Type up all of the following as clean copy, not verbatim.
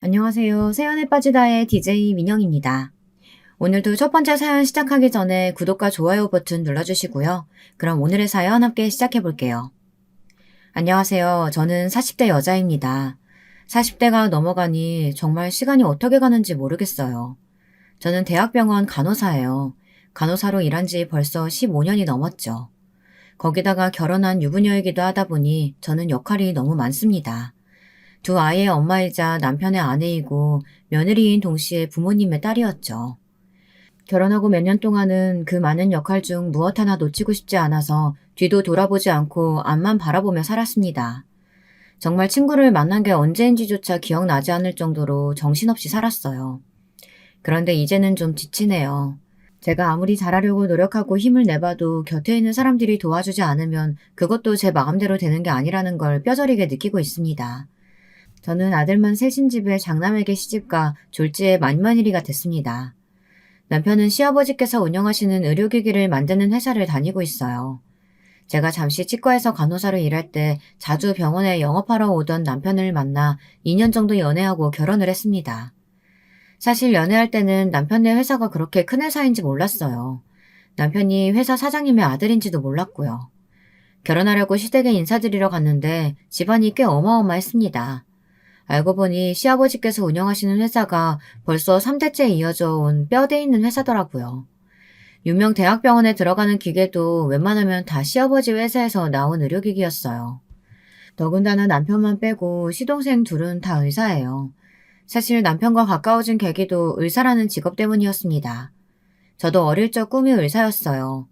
안녕하세요. 세연에 빠지다의 DJ 민영입니다. 오늘도 첫 번째 사연 시작하기 전에 구독과 좋아요 버튼 눌러주시고요. 그럼 오늘의 사연 함께 시작해 볼게요. 안녕하세요. 저는 40대 여자입니다. 40대가 넘어가니 정말 시간이 어떻게 가는지 모르겠어요. 저는 대학병원 간호사예요. 간호사로 일한 지 벌써 15년이 넘었죠. 거기다가 결혼한 유부녀이기도 하다 보니 저는 역할이 너무 많습니다. 두 아이의 엄마이자 남편의 아내이고 며느리인 동시에 부모님의 딸이었죠. 결혼하고 몇 년 동안은 그 많은 역할 중 무엇 하나 놓치고 싶지 않아서 뒤도 돌아보지 않고 앞만 바라보며 살았습니다. 정말 친구를 만난 게 언제인지조차 기억나지 않을 정도로 정신없이 살았어요. 그런데 이제는 좀 지치네요. 제가 아무리 잘하려고 노력하고 힘을 내봐도 곁에 있는 사람들이 도와주지 않으면 그것도 제 마음대로 되는 게 아니라는 걸 뼈저리게 느끼고 있습니다. 저는 아들만 셋인 집에 장남에게 시집가 졸지에 만만일이가 됐습니다. 남편은 시아버지께서 운영하시는 의료기기를 만드는 회사를 다니고 있어요. 제가 잠시 치과에서 간호사로 일할 때 자주 병원에 영업하러 오던 남편을 만나 2년 정도 연애하고 결혼을 했습니다. 사실 연애할 때는 남편네 회사가 그렇게 큰 회사인지 몰랐어요. 남편이 회사 사장님의 아들인지도 몰랐고요. 결혼하려고 시댁에 인사드리러 갔는데 집안이 꽤 어마어마했습니다. 알고 보니 시아버지께서 운영하시는 회사가 벌써 3대째 이어져 온 뼈대 있는 회사더라고요. 유명 대학병원에 들어가는 기계도 웬만하면 다 시아버지 회사에서 나온 의료기기였어요. 더군다나 남편만 빼고 시동생 둘은 다 의사예요. 사실 남편과 가까워진 계기도 의사라는 직업 때문이었습니다. 저도 어릴 적 꿈이 의사였어요.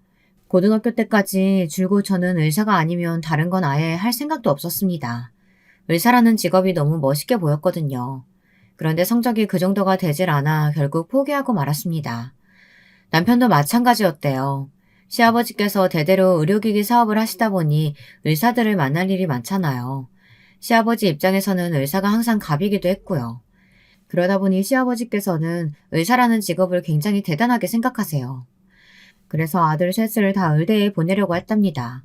고등학교 때까지 줄곧 저는 의사가 아니면 다른 건 아예 할 생각도 없었습니다. 의사라는 직업이 너무 멋있게 보였거든요. 그런데 성적이 그 정도가 되질 않아 결국 포기하고 말았습니다. 남편도 마찬가지였대요. 시아버지께서 대대로 의료기기 사업을 하시다 보니 의사들을 만날 일이 많잖아요. 시아버지 입장에서는 의사가 항상 갑이기도 했고요. 그러다 보니 시아버지께서는 의사라는 직업을 굉장히 대단하게 생각하세요. 그래서 아들 셋을 다 의대에 보내려고 했답니다.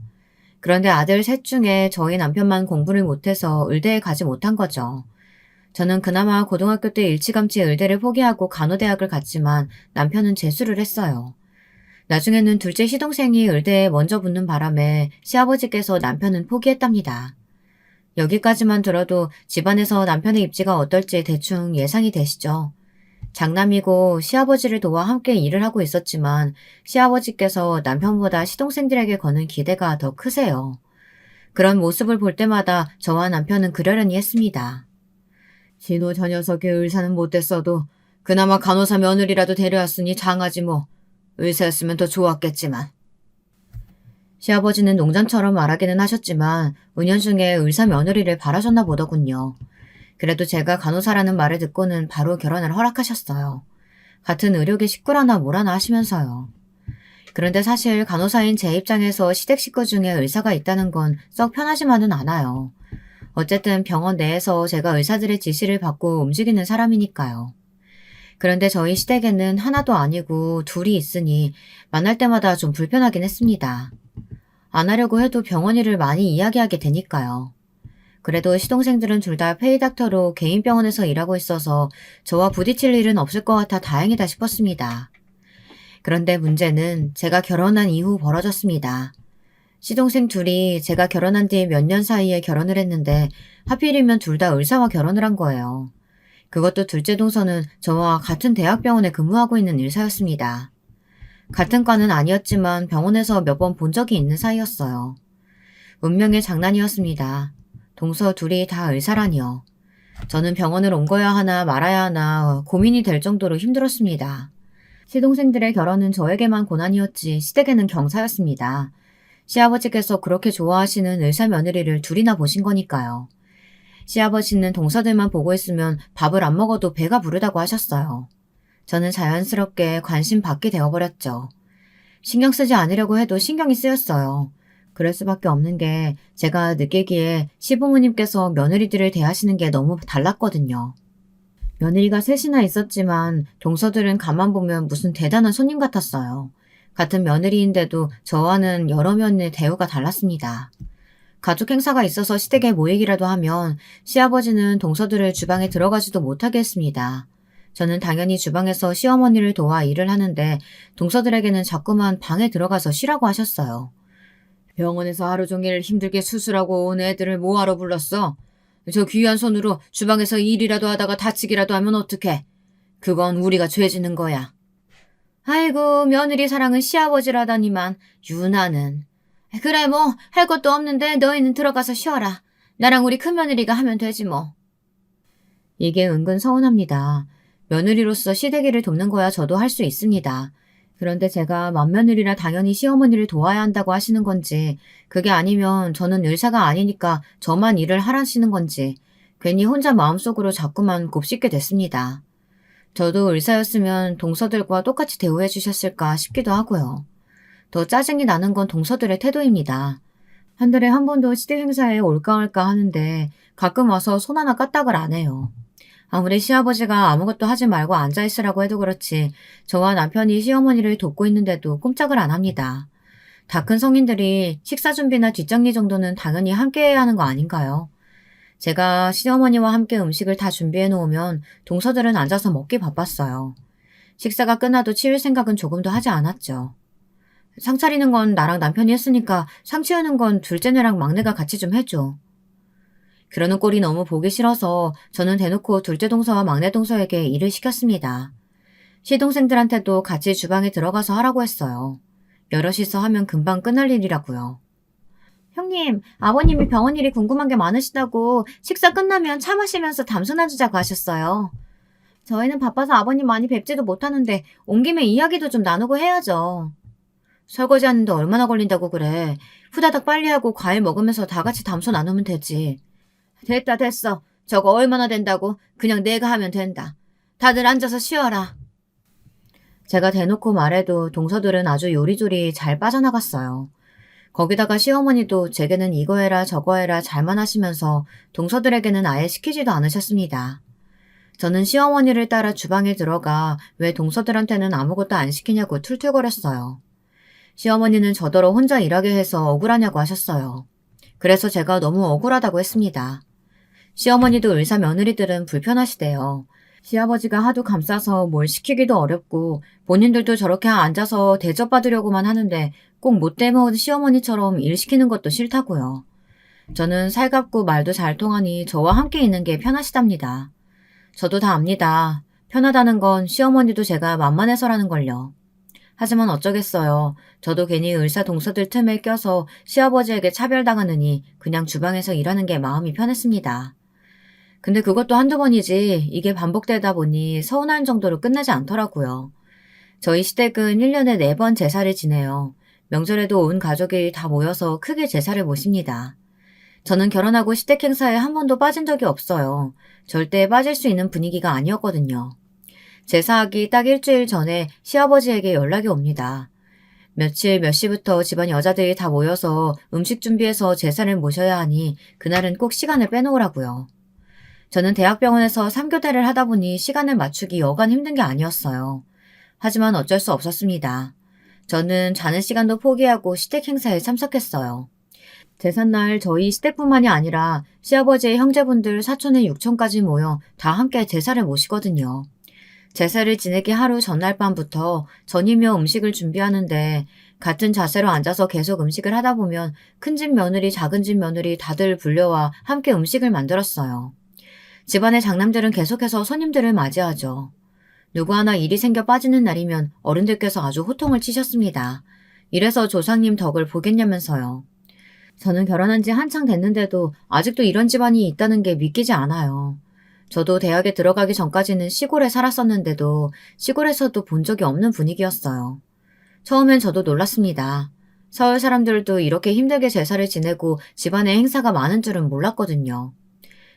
그런데 아들 셋 중에 저희 남편만 공부를 못해서 의대에 가지 못한 거죠. 저는 그나마 고등학교 때 일찌감치 의대를 포기하고 간호대학을 갔지만 남편은 재수를 했어요. 나중에는 둘째 시동생이 의대에 먼저 붙는 바람에 시아버지께서 남편은 포기했답니다. 여기까지만 들어도 집안에서 남편의 입지가 어떨지 대충 예상이 되시죠? 장남이고 시아버지를 도와 함께 일을 하고 있었지만 시아버지께서 남편보다 시동생들에게 거는 기대가 더 크세요. 그런 모습을 볼 때마다 저와 남편은 그러려니 했습니다. 진호 저 녀석의 의사는 못됐어도 그나마 간호사 며느리라도 데려왔으니 장하지 뭐. 의사였으면 더 좋았겠지만. 시아버지는 농담처럼 말하기는 하셨지만 은연중에 의사 며느리를 바라셨나 보더군요. 그래도 제가 간호사라는 말을 듣고는 바로 결혼을 허락하셨어요. 같은 의료계 식구라나 뭐라나 하시면서요. 그런데 사실 간호사인 제 입장에서 시댁 식구 중에 의사가 있다는 건 썩 편하지만은 않아요. 어쨌든 병원 내에서 제가 의사들의 지시를 받고 움직이는 사람이니까요. 그런데 저희 시댁에는 하나도 아니고 둘이 있으니 만날 때마다 좀 불편하긴 했습니다. 안 하려고 해도 병원 일을 많이 이야기하게 되니까요. 그래도 시동생들은 둘 다 페이닥터로 개인 병원에서 일하고 있어서 저와 부딪힐 일은 없을 것 같아 다행이다 싶었습니다. 그런데 문제는 제가 결혼한 이후 벌어졌습니다. 시동생 둘이 제가 결혼한 뒤 몇 년 사이에 결혼을 했는데 하필이면 둘 다 의사와 결혼을 한 거예요. 그것도 둘째 동서는 저와 같은 대학병원에 근무하고 있는 의사였습니다. 같은 과는 아니었지만 병원에서 몇 번 본 적이 있는 사이였어요. 운명의 장난이었습니다. 동서 둘이 다 의사라니요. 저는 병원을 옮겨야 하나 말아야 하나 고민이 될 정도로 힘들었습니다. 시동생들의 결혼은 저에게만 고난이었지 시댁에는 경사였습니다. 시아버지께서 그렇게 좋아하시는 의사 며느리를 둘이나 보신 거니까요. 시아버지는 동서들만 보고 있으면 밥을 안 먹어도 배가 부르다고 하셨어요. 저는 자연스럽게 관심 받게 되어버렸죠. 신경 쓰지 않으려고 해도 신경이 쓰였어요. 그럴 수밖에 없는 게 제가 느끼기에 시부모님께서 며느리들을 대하시는 게 너무 달랐거든요. 며느리가 셋이나 있었지만 동서들은 가만 보면 무슨 대단한 손님 같았어요. 같은 며느리인데도 저와는 여러 면의 대우가 달랐습니다. 가족 행사가 있어서 시댁에 모이기라도 하면 시아버지는 동서들을 주방에 들어가지도 못하게 했습니다. 저는 당연히 주방에서 시어머니를 도와 일을 하는데 동서들에게는 자꾸만 방에 들어가서 쉬라고 하셨어요. 병원에서 하루 종일 힘들게 수술하고 온 애들을 뭐하러 불렀어? 저 귀한 손으로 주방에서 일이라도 하다가 다치기라도 하면 어떡해? 그건 우리가 죄 지는 거야. 아이고, 며느리 사랑은 시아버지라다니만 유나는. 그래 뭐 할 것도 없는데 너희는 들어가서 쉬어라. 나랑 우리 큰며느리가 하면 되지 뭐. 이게 은근 서운합니다. 며느리로서 시댁일을 돕는 거야 저도 할 수 있습니다. 그런데 제가 맏며느리라 당연히 시어머니를 도와야 한다고 하시는 건지, 그게 아니면 저는 의사가 아니니까 저만 일을 하라시는 건지 괜히 혼자 마음속으로 자꾸만 곱씹게 됐습니다. 저도 의사였으면 동서들과 똑같이 대우해 주셨을까 싶기도 하고요. 더 짜증이 나는 건 동서들의 태도입니다. 한 달에 한 번도 시댁 행사에 올까 말까 하는데 가끔 와서 손 하나 까딱을 안 해요. 아무리 시아버지가 아무것도 하지 말고 앉아있으라고 해도 그렇지 저와 남편이 시어머니를 돕고 있는데도 꼼짝을 안 합니다. 다 큰 성인들이 식사 준비나 뒷정리 정도는 당연히 함께 해야 하는 거 아닌가요? 제가 시어머니와 함께 음식을 다 준비해 놓으면 동서들은 앉아서 먹기 바빴어요. 식사가 끝나도 치울 생각은 조금도 하지 않았죠. 상 차리는 건 나랑 남편이 했으니까 상 치우는 건 둘째네랑 막내가 같이 좀 해줘. 그러는 꼴이 너무 보기 싫어서 저는 대놓고 둘째 동서와 막내 동서에게 일을 시켰습니다. 시동생들한테도 같이 주방에 들어가서 하라고 했어요. 여럿이서 하면 금방 끝날 일이라고요. 형님, 아버님이 병원 일이 궁금한 게 많으시다고 식사 끝나면 차 마시면서 담소 나누자고 하셨어요. 저희는 바빠서 아버님 많이 뵙지도 못하는데 온 김에 이야기도 좀 나누고 해야죠. 설거지 하는데 얼마나 걸린다고 그래. 후다닥 빨리 하고 과일 먹으면서 다 같이 담소 나누면 되지. 됐다 됐어. 저거 얼마나 된다고. 그냥 내가 하면 된다. 다들 앉아서 쉬어라. 제가 대놓고 말해도 동서들은 아주 요리조리 잘 빠져나갔어요. 거기다가 시어머니도 제게는 이거 해라 저거 해라 잘만 하시면서 동서들에게는 아예 시키지도 않으셨습니다. 저는 시어머니를 따라 주방에 들어가 왜 동서들한테는 아무것도 안 시키냐고 툴툴거렸어요. 시어머니는 저더러 혼자 일하게 해서 억울하냐고 하셨어요. 그래서 제가 너무 억울하다고 했습니다. 시어머니도 의사 며느리들은 불편하시대요. 시아버지가 하도 감싸서 뭘 시키기도 어렵고 본인들도 저렇게 앉아서 대접받으려고만 하는데 꼭 못돼 먹은 시어머니처럼 일 시키는 것도 싫다고요. 저는 살갑고 말도 잘 통하니 저와 함께 있는 게 편하시답니다. 저도 다 압니다. 편하다는 건 시어머니도 제가 만만해서라는 걸요. 하지만 어쩌겠어요. 저도 괜히 의사 동서들 틈에 껴서 시아버지에게 차별당하느니 그냥 주방에서 일하는 게 마음이 편했습니다. 근데 그것도 한두 번이지 이게 반복되다 보니 서운할 정도로 끝나지 않더라고요. 저희 시댁은 1년에 4번 제사를 지내요. 명절에도 온 가족이 다 모여서 크게 제사를 모십니다. 저는 결혼하고 시댁 행사에 한 번도 빠진 적이 없어요. 절대 빠질 수 있는 분위기가 아니었거든요. 제사하기 딱 일주일 전에 시아버지에게 연락이 옵니다. 며칠 몇 시부터 집안 여자들이 다 모여서 음식 준비해서 제사를 모셔야 하니 그날은 꼭 시간을 빼놓으라고요. 저는 대학병원에서 3교대를 하다 보니 시간을 맞추기 여간 힘든 게 아니었어요. 하지만 어쩔 수 없었습니다. 저는 자는 시간도 포기하고 시댁 행사에 참석했어요. 제삿날 저희 시댁뿐만이 아니라 시아버지의 형제분들 사촌의 육촌까지 모여 다 함께 제사를 모시거든요. 제사를 지내기 하루 전날 밤부터 전이며 음식을 준비하는데 같은 자세로 앉아서 계속 음식을 하다 보면 큰집 며느리 작은집 며느리 다들 불려와 함께 음식을 만들었어요. 집안의 장남들은 계속해서 손님들을 맞이하죠. 누구 하나 일이 생겨 빠지는 날이면 어른들께서 아주 호통을 치셨습니다. 이래서 조상님 덕을 보겠냐면서요. 저는 결혼한 지 한창 됐는데도 아직도 이런 집안이 있다는 게 믿기지 않아요. 저도 대학에 들어가기 전까지는 시골에 살았었는데도 시골에서도 본 적이 없는 분위기였어요. 처음엔 저도 놀랐습니다. 서울 사람들도 이렇게 힘들게 제사를 지내고 집안에 행사가 많은 줄은 몰랐거든요.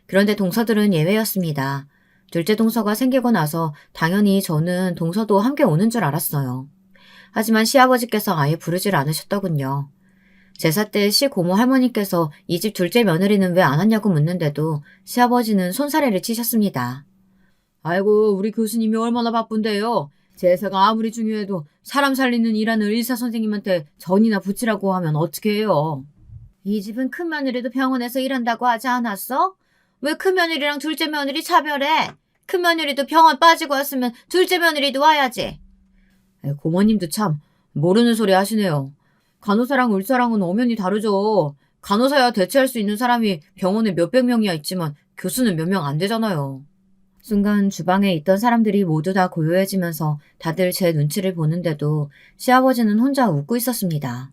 그런데 동서들은 예외였습니다. 둘째 동서가 생기고 나서 당연히 저는 동서도 함께 오는 줄 알았어요. 하지만 시아버지께서 아예 부르질 않으셨더군요. 제사 때 시고모 할머니께서 이 집 둘째 며느리는 왜 안 왔냐고 묻는데도 시아버지는 손사래를 치셨습니다. 아이고 우리 교수님이 얼마나 바쁜데요. 제사가 아무리 중요해도 사람 살리는 일하는 의사 선생님한테 전이나 붙이라고 하면 어떻게 해요. 이 집은 큰며느리도 병원에서 일한다고 하지 않았어? 왜 큰며느리랑 둘째 며느리 차별해? 큰며느리도 병원 빠지고 왔으면 둘째 며느리도 와야지. 고모님도 참 모르는 소리 하시네요. 간호사랑 의사랑은 엄연히 다르죠. 간호사야 대체할 수 있는 사람이 병원에 몇백 명이야 있지만 교수는 몇 명 안 되잖아요. 순간 주방에 있던 사람들이 모두 다 고요해지면서 다들 제 눈치를 보는데도 시아버지는 혼자 웃고 있었습니다.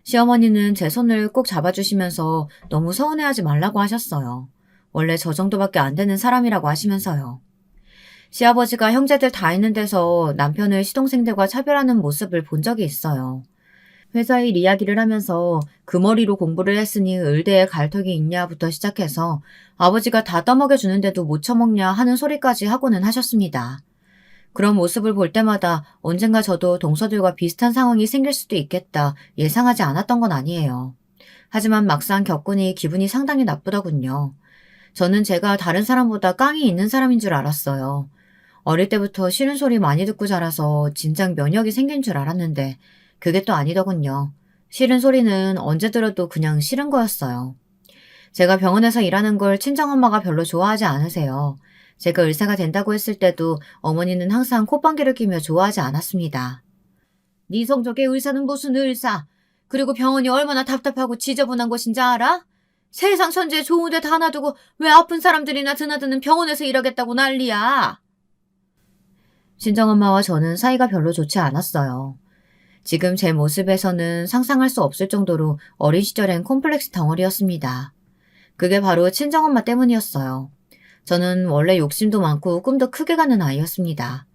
시어머니는 제 손을 꼭 잡아주시면서 너무 서운해하지 말라고 하셨어요. 원래 저 정도밖에 안 되는 사람이라고 하시면서요. 시아버지가 형제들 다 있는 데서 남편을 시동생들과 차별하는 모습을 본 적이 있어요. 회사 일 이야기를 하면서 그 머리로 공부를 했으니 의대에 갈 턱이 있냐부터 시작해서 아버지가 다 떠먹여주는데도 못 처먹냐 하는 소리까지 하고는 하셨습니다. 그런 모습을 볼 때마다 언젠가 저도 동서들과 비슷한 상황이 생길 수도 있겠다 예상하지 않았던 건 아니에요. 하지만 막상 겪으니 기분이 상당히 나쁘더군요. 저는 제가 다른 사람보다 깡이 있는 사람인 줄 알았어요. 어릴 때부터 싫은 소리 많이 듣고 자라서 진작 면역이 생긴 줄 알았는데 그게 또 아니더군요. 싫은 소리는 언제 들어도 그냥 싫은 거였어요. 제가 병원에서 일하는 걸 친정엄마가 별로 좋아하지 않으세요. 제가 의사가 된다고 했을 때도 어머니는 항상 콧방귀를 뀌며 좋아하지 않았습니다. 네 성적의 의사는 무슨 의사? 그리고 병원이 얼마나 답답하고 지저분한 곳인지 알아? 세상 천지에 좋은 데 다 놔두고 왜 아픈 사람들이나 드나드는 병원에서 일하겠다고 난리야. 친정엄마와 저는 사이가 별로 좋지 않았어요. 지금 제 모습에서는 상상할 수 없을 정도로 어린 시절엔 콤플렉스 덩어리였습니다. 그게 바로 친정엄마 때문이었어요. 저는 원래 욕심도 많고 꿈도 크게 가는 아이였습니다.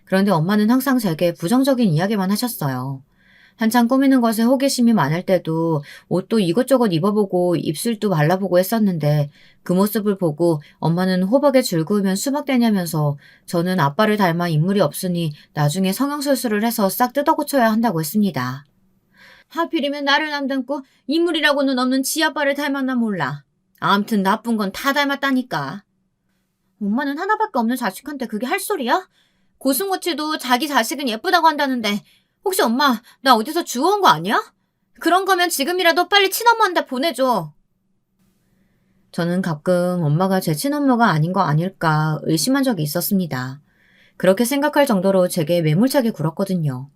그런데 엄마는 항상 제게 부정적인 이야기만 하셨어요. 한창 꾸미는 것에 호기심이 많을 때도 옷도 이것저것 입어보고 입술도 발라보고 했었는데 그 모습을 보고 엄마는 호박에 줄 그으면 수박 되냐면서 저는 아빠를 닮아 인물이 없으니 나중에 성형수술을 해서 싹 뜯어고쳐야 한다고 했습니다. 하필이면 나를 안 닮고 인물이라고는 없는 지 아빠를 닮았나 몰라. 암튼 나쁜 건 다 닮았다니까. 엄마는 하나밖에 없는 자식한테 그게 할 소리야? 고슴고치도 자기 자식은 예쁘다고 한다는데 혹시 엄마 나 어디서 주워온 거 아니야? 그런 거면 지금이라도 빨리 친엄마한테 보내줘. 저는 가끔 엄마가 제 친엄마가 아닌 거 아닐까 의심한 적이 있었습니다. 그렇게 생각할 정도로 제게 매몰차게 굴었거든요.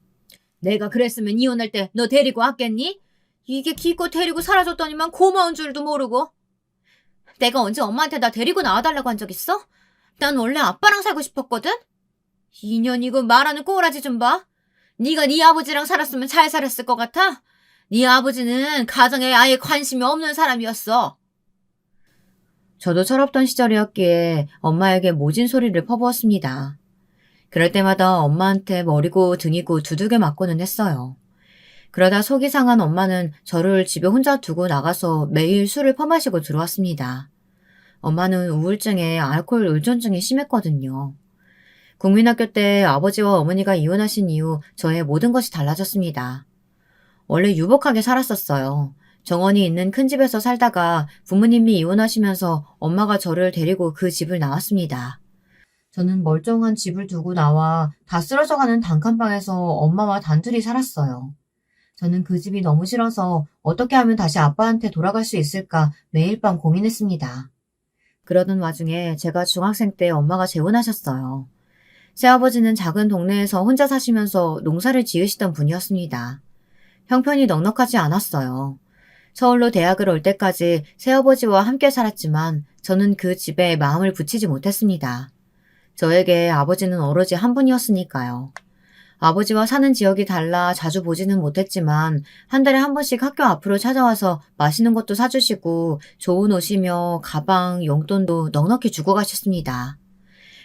내가 그랬으면 이혼할 때 너 데리고 왔겠니? 이게 기껏 데리고 살아줬더니만 고마운 줄도 모르고. 내가 언제 엄마한테 나 데리고 나와달라고 한 적 있어? 난 원래 아빠랑 살고 싶었거든? 2년이고 말하는 꼬라지 좀 봐. 네가 네 아버지랑 살았으면 잘 살았을 것 같아? 네 아버지는 가정에 아예 관심이 없는 사람이었어. 저도 철없던 시절이었기에 엄마에게 모진 소리를 퍼부었습니다. 그럴 때마다 엄마한테 머리고 등이고 두들겨 맞고는 했어요. 그러다 속이 상한 엄마는 저를 집에 혼자 두고 나가서 매일 술을 퍼마시고 들어왔습니다. 엄마는 우울증에 알코올 의존증이 심했거든요. 국민학교 때 아버지와 어머니가 이혼하신 이후 저의 모든 것이 달라졌습니다. 원래 유복하게 살았었어요. 정원이 있는 큰 집에서 살다가 부모님이 이혼하시면서 엄마가 저를 데리고 그 집을 나왔습니다. 저는 멀쩡한 집을 두고 나와 다 쓰러져가는 단칸방에서 엄마와 단둘이 살았어요. 저는 그 집이 너무 싫어서 어떻게 하면 다시 아빠한테 돌아갈 수 있을까 매일 밤 고민했습니다. 그러던 와중에 제가 중학생 때 엄마가 재혼하셨어요. 새아버지는 작은 동네에서 혼자 사시면서 농사를 지으시던 분이었습니다. 형편이 넉넉하지 않았어요. 서울로 대학을 올 때까지 새아버지와 함께 살았지만 저는 그 집에 마음을 붙이지 못했습니다. 저에게 아버지는 오로지 한 분이었으니까요. 아버지와 사는 지역이 달라 자주 보지는 못했지만 한 달에 한 번씩 학교 앞으로 찾아와서 맛있는 것도 사주시고 좋은 옷이며 가방, 용돈도 넉넉히 주고 가셨습니다.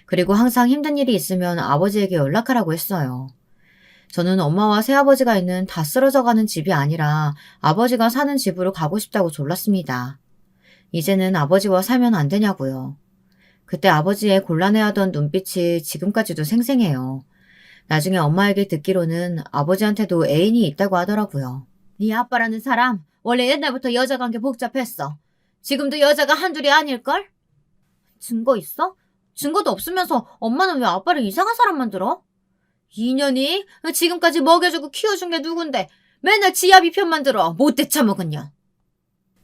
그리고 항상 힘든 일이 있으면 아버지에게 연락하라고 했어요. 저는 엄마와 새아버지가 있는 다 쓰러져가는 집이 아니라 아버지가 사는 집으로 가고 싶다고 졸랐습니다. 이제는 아버지와 살면 안 되냐고요. 그때 아버지의 곤란해하던 눈빛이 지금까지도 생생해요. 나중에 엄마에게 듣기로는 아버지한테도 애인이 있다고 하더라고요. 네 아빠라는 사람 원래 옛날부터 여자 관계 복잡했어. 지금도 여자가 한둘이 아닐걸? 증거 있어? 증거도 없으면서 엄마는 왜 아빠를 이상한 사람 만들어? 2년이 지금까지 먹여주고 키워준 게 누군데 맨날 지 아비 편만 들어 못돼 처먹은 년.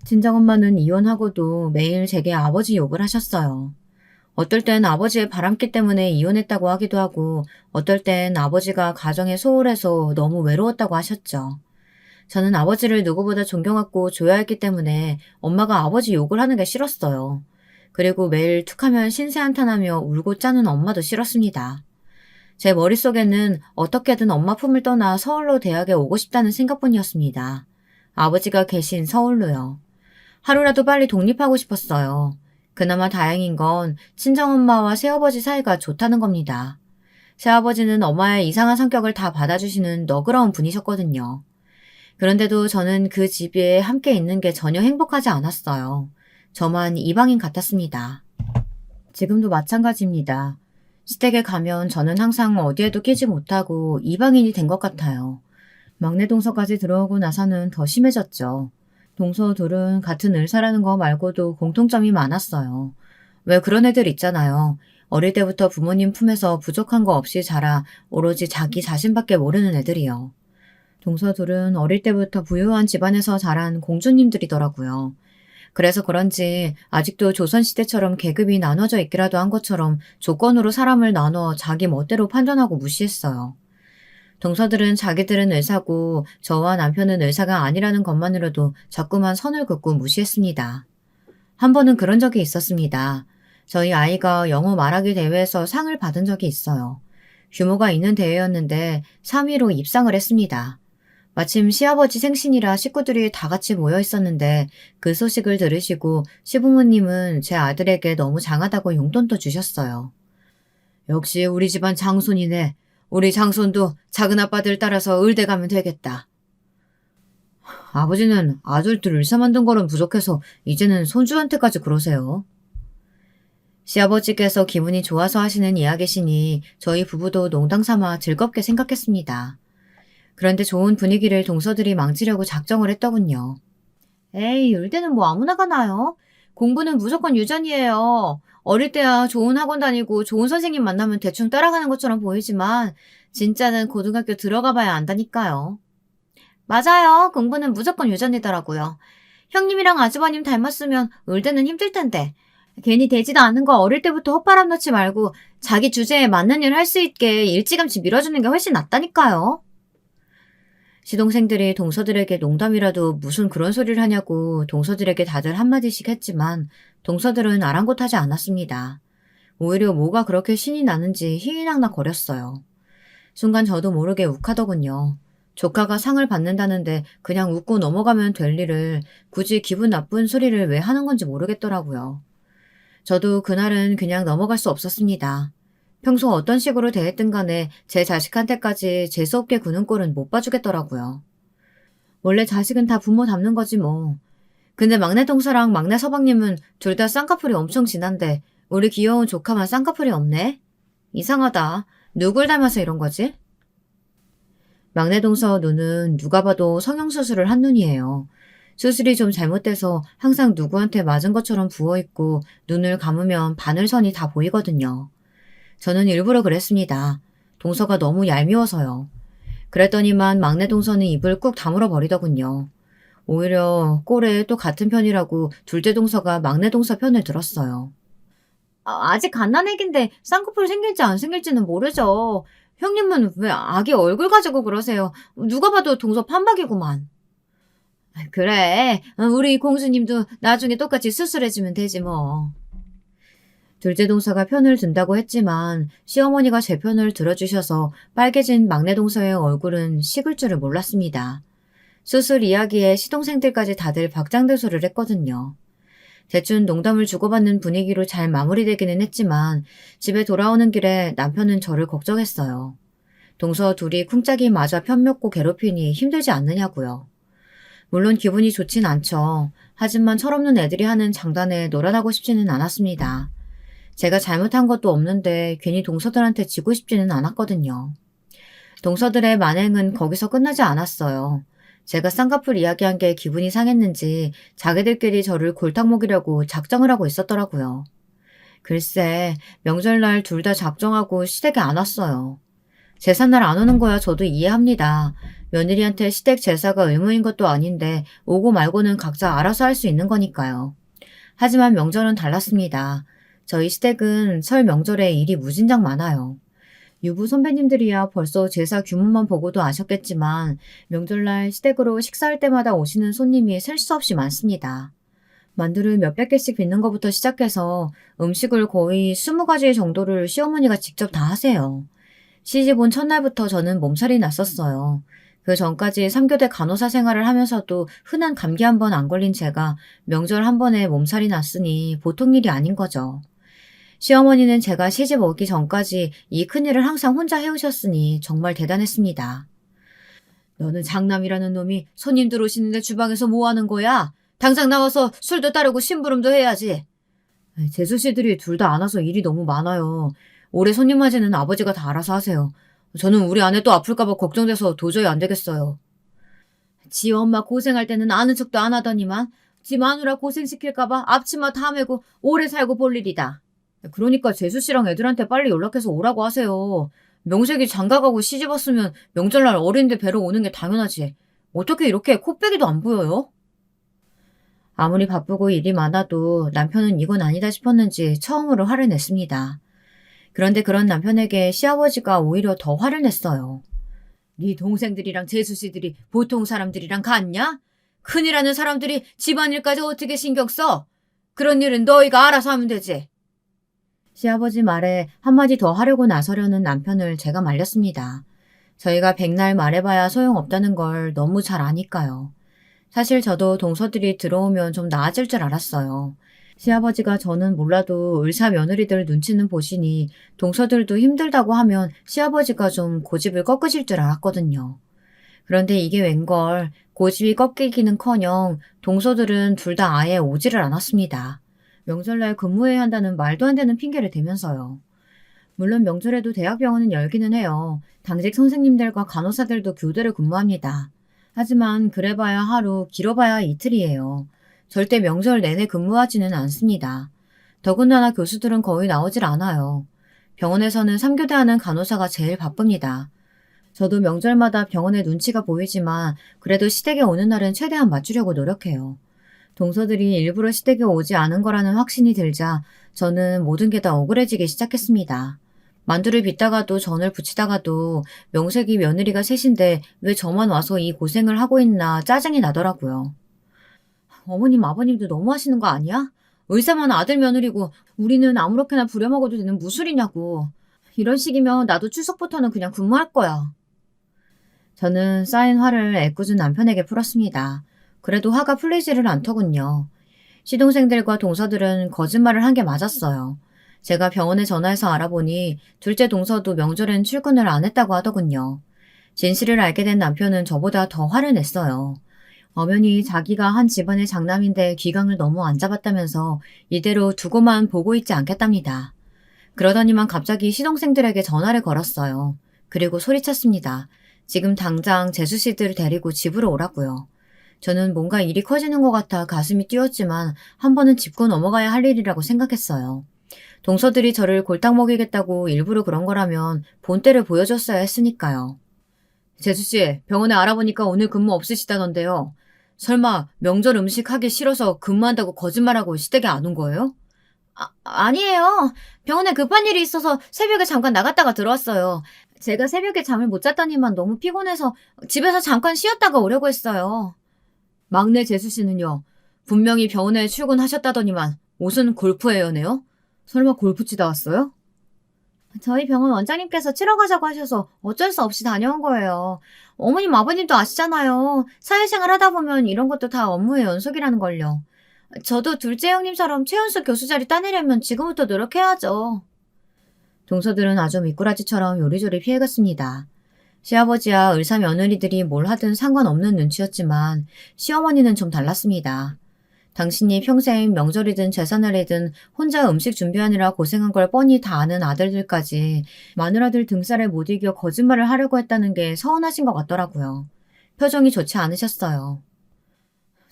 친정엄마는 이혼하고도 매일 제게 아버지 욕을 하셨어요. 어떨 땐 아버지의 바람기 때문에 이혼했다고 하기도 하고 어떨 땐 아버지가 가정에 소홀해서 너무 외로웠다고 하셨죠. 저는 아버지를 누구보다 존경하고 조여했기 때문에 엄마가 아버지 욕을 하는 게 싫었어요. 그리고 매일 툭하면 신세한탄하며 울고 짜는 엄마도 싫었습니다. 제 머릿속에는 어떻게든 엄마 품을 떠나 서울로 대학에 오고 싶다는 생각뿐이었습니다. 아버지가 계신 서울로요. 하루라도 빨리 독립하고 싶었어요. 그나마 다행인 건 친정엄마와 새아버지 사이가 좋다는 겁니다. 새아버지는 엄마의 이상한 성격을 다 받아주시는 너그러운 분이셨거든요. 그런데도 저는 그 집에 함께 있는 게 전혀 행복하지 않았어요. 저만 이방인 같았습니다. 지금도 마찬가지입니다. 시댁에 가면 저는 항상 어디에도 끼지 못하고 이방인이 된 것 같아요. 막내 동서까지 들어오고 나서는 더 심해졌죠. 동서 둘은 같은 의사라는 거 말고도 공통점이 많았어요. 왜 그런 애들 있잖아요. 어릴 때부터 부모님 품에서 부족한 거 없이 자라 오로지 자기 자신밖에 모르는 애들이요. 동서 둘은 어릴 때부터 부유한 집안에서 자란 공주님들이더라고요. 그래서 그런지 아직도 조선시대처럼 계급이 나눠져 있기라도 한 것처럼 조건으로 사람을 나눠 자기 멋대로 판단하고 무시했어요. 동서들은 자기들은 의사고 저와 남편은 의사가 아니라는 것만으로도 자꾸만 선을 긋고 무시했습니다. 한 번은 그런 적이 있었습니다. 저희 아이가 영어 말하기 대회에서 상을 받은 적이 있어요. 규모가 있는 대회였는데 3위로 입상을 했습니다. 마침 시아버지 생신이라 식구들이 다 같이 모여 있었는데 그 소식을 들으시고 시부모님은 제 아들에게 너무 장하다고 용돈도 주셨어요. 역시 우리 집안 장손이네. 우리 장손도 작은 아빠들 따라서 의대 가면 되겠다. 아버지는 아들들 의사 만든 거는 부족해서 이제는 손주한테까지 그러세요. 시아버지께서 기분이 좋아서 하시는 이야기시니 저희 부부도 농담 삼아 즐겁게 생각했습니다. 그런데 좋은 분위기를 동서들이 망치려고 작정을 했더군요. 에이, 의대는 뭐 아무나 가나요? 공부는 무조건 유전이에요. 어릴 때야 좋은 학원 다니고 좋은 선생님 만나면 대충 따라가는 것처럼 보이지만 진짜는 고등학교 들어가 봐야 안다니까요. 맞아요. 공부는 무조건 유전이더라고요. 형님이랑 아주버님 닮았으면 의대는 힘들 텐데. 괜히 되지도 않은 거 어릴 때부터 헛바람 넣지 말고 자기 주제에 맞는 일 할 수 있게 일찌감치 밀어주는 게 훨씬 낫다니까요. 시동생들이 동서들에게 농담이라도 무슨 그런 소리를 하냐고 동서들에게 다들 한마디씩 했지만 동서들은 아랑곳하지 않았습니다. 오히려 뭐가 그렇게 신이 나는지 희희낙낙 거렸어요. 순간 저도 모르게 욱하더군요. 조카가 상을 받는다는데 그냥 웃고 넘어가면 될 일을 굳이 기분 나쁜 소리를 왜 하는 건지 모르겠더라고요. 저도 그날은 그냥 넘어갈 수 없었습니다. 평소 어떤 식으로 대했든 간에 제 자식한테까지 재수없게 구는 꼴은 못 봐주겠더라고요. 원래 자식은 다 부모 닮는 거지 뭐. 근데 막내 동서랑 막내 서방님은 둘 다 쌍꺼풀이 엄청 진한데 우리 귀여운 조카만 쌍꺼풀이 없네? 이상하다. 누굴 닮아서 이런 거지? 막내 동서 눈은 누가 봐도 성형수술을 한 눈이에요. 수술이 좀 잘못돼서 항상 누구한테 맞은 것처럼 부어있고 눈을 감으면 바늘선이 다 보이거든요. 저는 일부러 그랬습니다. 동서가 너무 얄미워서요. 그랬더니만 막내 동서는 입을 꾹 다물어 버리더군요. 오히려 꼴에 또 같은 편이라고 둘째 동서가 막내 동서 편을 들었어요. 아직 갓난애기인데 쌍꺼풀 생길지 안 생길지는 모르죠. 형님은 왜 아기 얼굴 가지고 그러세요? 누가 봐도 동서 판박이구만. 그래, 우리 공주님도 나중에 똑같이 수술해주면 되지 뭐. 둘째 동서가 편을 든다고 했지만 시어머니가 제 편을 들어주셔서 빨개진 막내 동서의 얼굴은 식을 줄을 몰랐습니다. 수술 이야기에 시동생들까지 다들 박장대소를 했거든요. 대충 농담을 주고받는 분위기로 잘 마무리되기는 했지만 집에 돌아오는 길에 남편은 저를 걱정했어요. 동서 둘이 쿵짝이 맞아 편먹고 괴롭히니 힘들지 않느냐고요. 물론 기분이 좋진 않죠. 하지만 철없는 애들이 하는 장단에 놀아나고 싶지는 않았습니다. 제가 잘못한 것도 없는데 괜히 동서들한테 지고 싶지는 않았거든요. 동서들의 만행은 거기서 끝나지 않았어요. 제가 쌍꺼풀 이야기한 게 기분이 상했는지 자기들끼리 저를 골탕 먹이려고 작정을 하고 있었더라고요. 글쎄, 명절날 둘 다 작정하고 시댁에 안 왔어요. 제삿날 안 오는 거야 저도 이해합니다. 며느리한테 시댁 제사가 의무인 것도 아닌데 오고 말고는 각자 알아서 할 수 있는 거니까요. 하지만 명절은 달랐습니다. 저희 시댁은 설 명절에 일이 무진장 많아요. 유부 선배님들이야 벌써 제사 규모만 보고도 아셨겠지만 명절날 시댁으로 식사할 때마다 오시는 손님이 셀 수 없이 많습니다. 만두를 몇백 개씩 빚는 것부터 시작해서 음식을 거의 20가지 정도를 시어머니가 직접 다 하세요. 시집 온 첫날부터 저는 몸살이 났었어요. 그 전까지 3교대 간호사 생활을 하면서도 흔한 감기 한 번 안 걸린 제가 명절 한 번에 몸살이 났으니 보통 일이 아닌 거죠. 시어머니는 제가 시집 오기 전까지 이 큰일을 항상 혼자 해오셨으니 정말 대단했습니다. 너는 장남이라는 놈이 손님들 오시는데 주방에서 뭐 하는 거야? 당장 나와서 술도 따르고 심부름도 해야지. 재수 씨들이 둘 다 안 와서 일이 너무 많아요. 올해 손님 맞이는 아버지가 다 알아서 하세요. 저는 우리 아내 또 아플까봐 걱정돼서 도저히 안 되겠어요. 지 엄마 고생할 때는 아는 척도 안 하더니만 지 마누라 고생시킬까봐 앞치마 다 메고 오래 살고 볼 일이다. 그러니까 재수 씨랑 애들한테 빨리 연락해서 오라고 하세요. 명색이 장가가고 시집 왔으면 명절날 어린데 뵈러 오는 게 당연하지. 어떻게 이렇게 코빼기도 안 보여요? 아무리 바쁘고 일이 많아도 남편은 이건 아니다 싶었는지 처음으로 화를 냈습니다. 그런데 그런 남편에게 시아버지가 오히려 더 화를 냈어요. 네 동생들이랑 재수씨들이 보통 사람들이랑 같냐? 큰일하는 사람들이 집안일까지 어떻게 신경 써? 그런 일은 너희가 알아서 하면 되지. 시아버지 말에 한마디 더 하려고 나서려는 남편을 제가 말렸습니다. 저희가 백날 말해봐야 소용없다는 걸 너무 잘 아니까요. 사실 저도 동서들이 들어오면 좀 나아질 줄 알았어요. 시아버지가 저는 몰라도 의사 며느리들 눈치는 보시니 동서들도 힘들다고 하면 시아버지가 좀 고집을 꺾으실 줄 알았거든요. 그런데 이게 웬걸 고집이 꺾이기는커녕 동서들은 둘 다 아예 오지를 않았습니다. 명절날 근무해야 한다는 말도 안 되는 핑계를 대면서요. 물론 명절에도 대학병원은 열기는 해요. 당직 선생님들과 간호사들도 교대를 근무합니다. 하지만 그래봐야 하루, 길어봐야 이틀이에요. 절대 명절 내내 근무하지는 않습니다. 더군다나 교수들은 거의 나오질 않아요. 병원에서는 3교대하는 간호사가 제일 바쁩니다. 저도 명절마다 병원에 눈치가 보이지만 그래도 시댁에 오는 날은 최대한 맞추려고 노력해요. 동서들이 일부러 시댁에 오지 않은 거라는 확신이 들자 저는 모든 게 다 억울해지기 시작했습니다. 만두를 빚다가도 전을 부치다가도 명색이 며느리가 셋인데 왜 저만 와서 이 고생을 하고 있나 짜증이 나더라고요. 어머님 아버님도 너무 하시는 거 아니야? 의사만 아들 며느리고 우리는 아무렇게나 부려먹어도 되는 무술이냐고. 이런 식이면 나도 추석부터는 그냥 근무할 거야. 저는 쌓인 화를 애꿎은 남편에게 풀었습니다. 그래도 화가 풀리지를 않더군요. 시동생들과 동서들은 거짓말을 한 게 맞았어요. 제가 병원에 전화해서 알아보니 둘째 동서도 명절엔 출근을 안 했다고 하더군요. 진실을 알게 된 남편은 저보다 더 화를 냈어요. 엄연히 자기가 한 집안의 장남인데 귀강을 너무 안 잡았다면서 이대로 두고만 보고 있지 않겠답니다. 그러더니만 갑자기 시동생들에게 전화를 걸었어요. 그리고 소리쳤습니다. 지금 당장 재수씨들을 데리고 집으로 오라고요. 저는 뭔가 일이 커지는 것 같아 가슴이 뛰었지만 한 번은 짚고 넘어가야 할 일이라고 생각했어요. 동서들이 저를 골탕 먹이겠다고 일부러 그런 거라면 본때를 보여줬어야 했으니까요. 재수씨, 병원에 알아보니까 오늘 근무 없으시다던데요. 설마 명절 음식 하기 싫어서 근무한다고 거짓말하고 시댁에 안 온 거예요? 아니에요. 병원에 급한 일이 있어서 새벽에 잠깐 나갔다가 들어왔어요. 제가 새벽에 잠을 못 잤더니만 너무 피곤해서 집에서 잠깐 쉬었다가 오려고 했어요. 막내 재수 씨는요? 분명히 병원에 출근하셨다더니만 옷은 골프웨어네요? 설마 골프 치다 왔어요? 저희 병원 원장님께서 치러 가자고 하셔서 어쩔 수 없이 다녀온 거예요. 어머님 아버님도 아시잖아요. 사회생활 하다 보면 이런 것도 다 업무의 연속이라는 걸요. 저도 둘째 형님처럼 최연소 교수 자리 따내려면 지금부터 노력해야죠. 동서들은 아주 미꾸라지처럼 요리조리 피해갔습니다. 시아버지와 의사 며느리들이 뭘 하든 상관없는 눈치였지만 시어머니는 좀 달랐습니다. 당신이 평생 명절이든 제사날이든 혼자 음식 준비하느라 고생한 걸 뻔히 다 아는 아들들까지 마누라들 등살에 못 이겨 거짓말을 하려고 했다는 게 서운하신 것 같더라고요. 표정이 좋지 않으셨어요.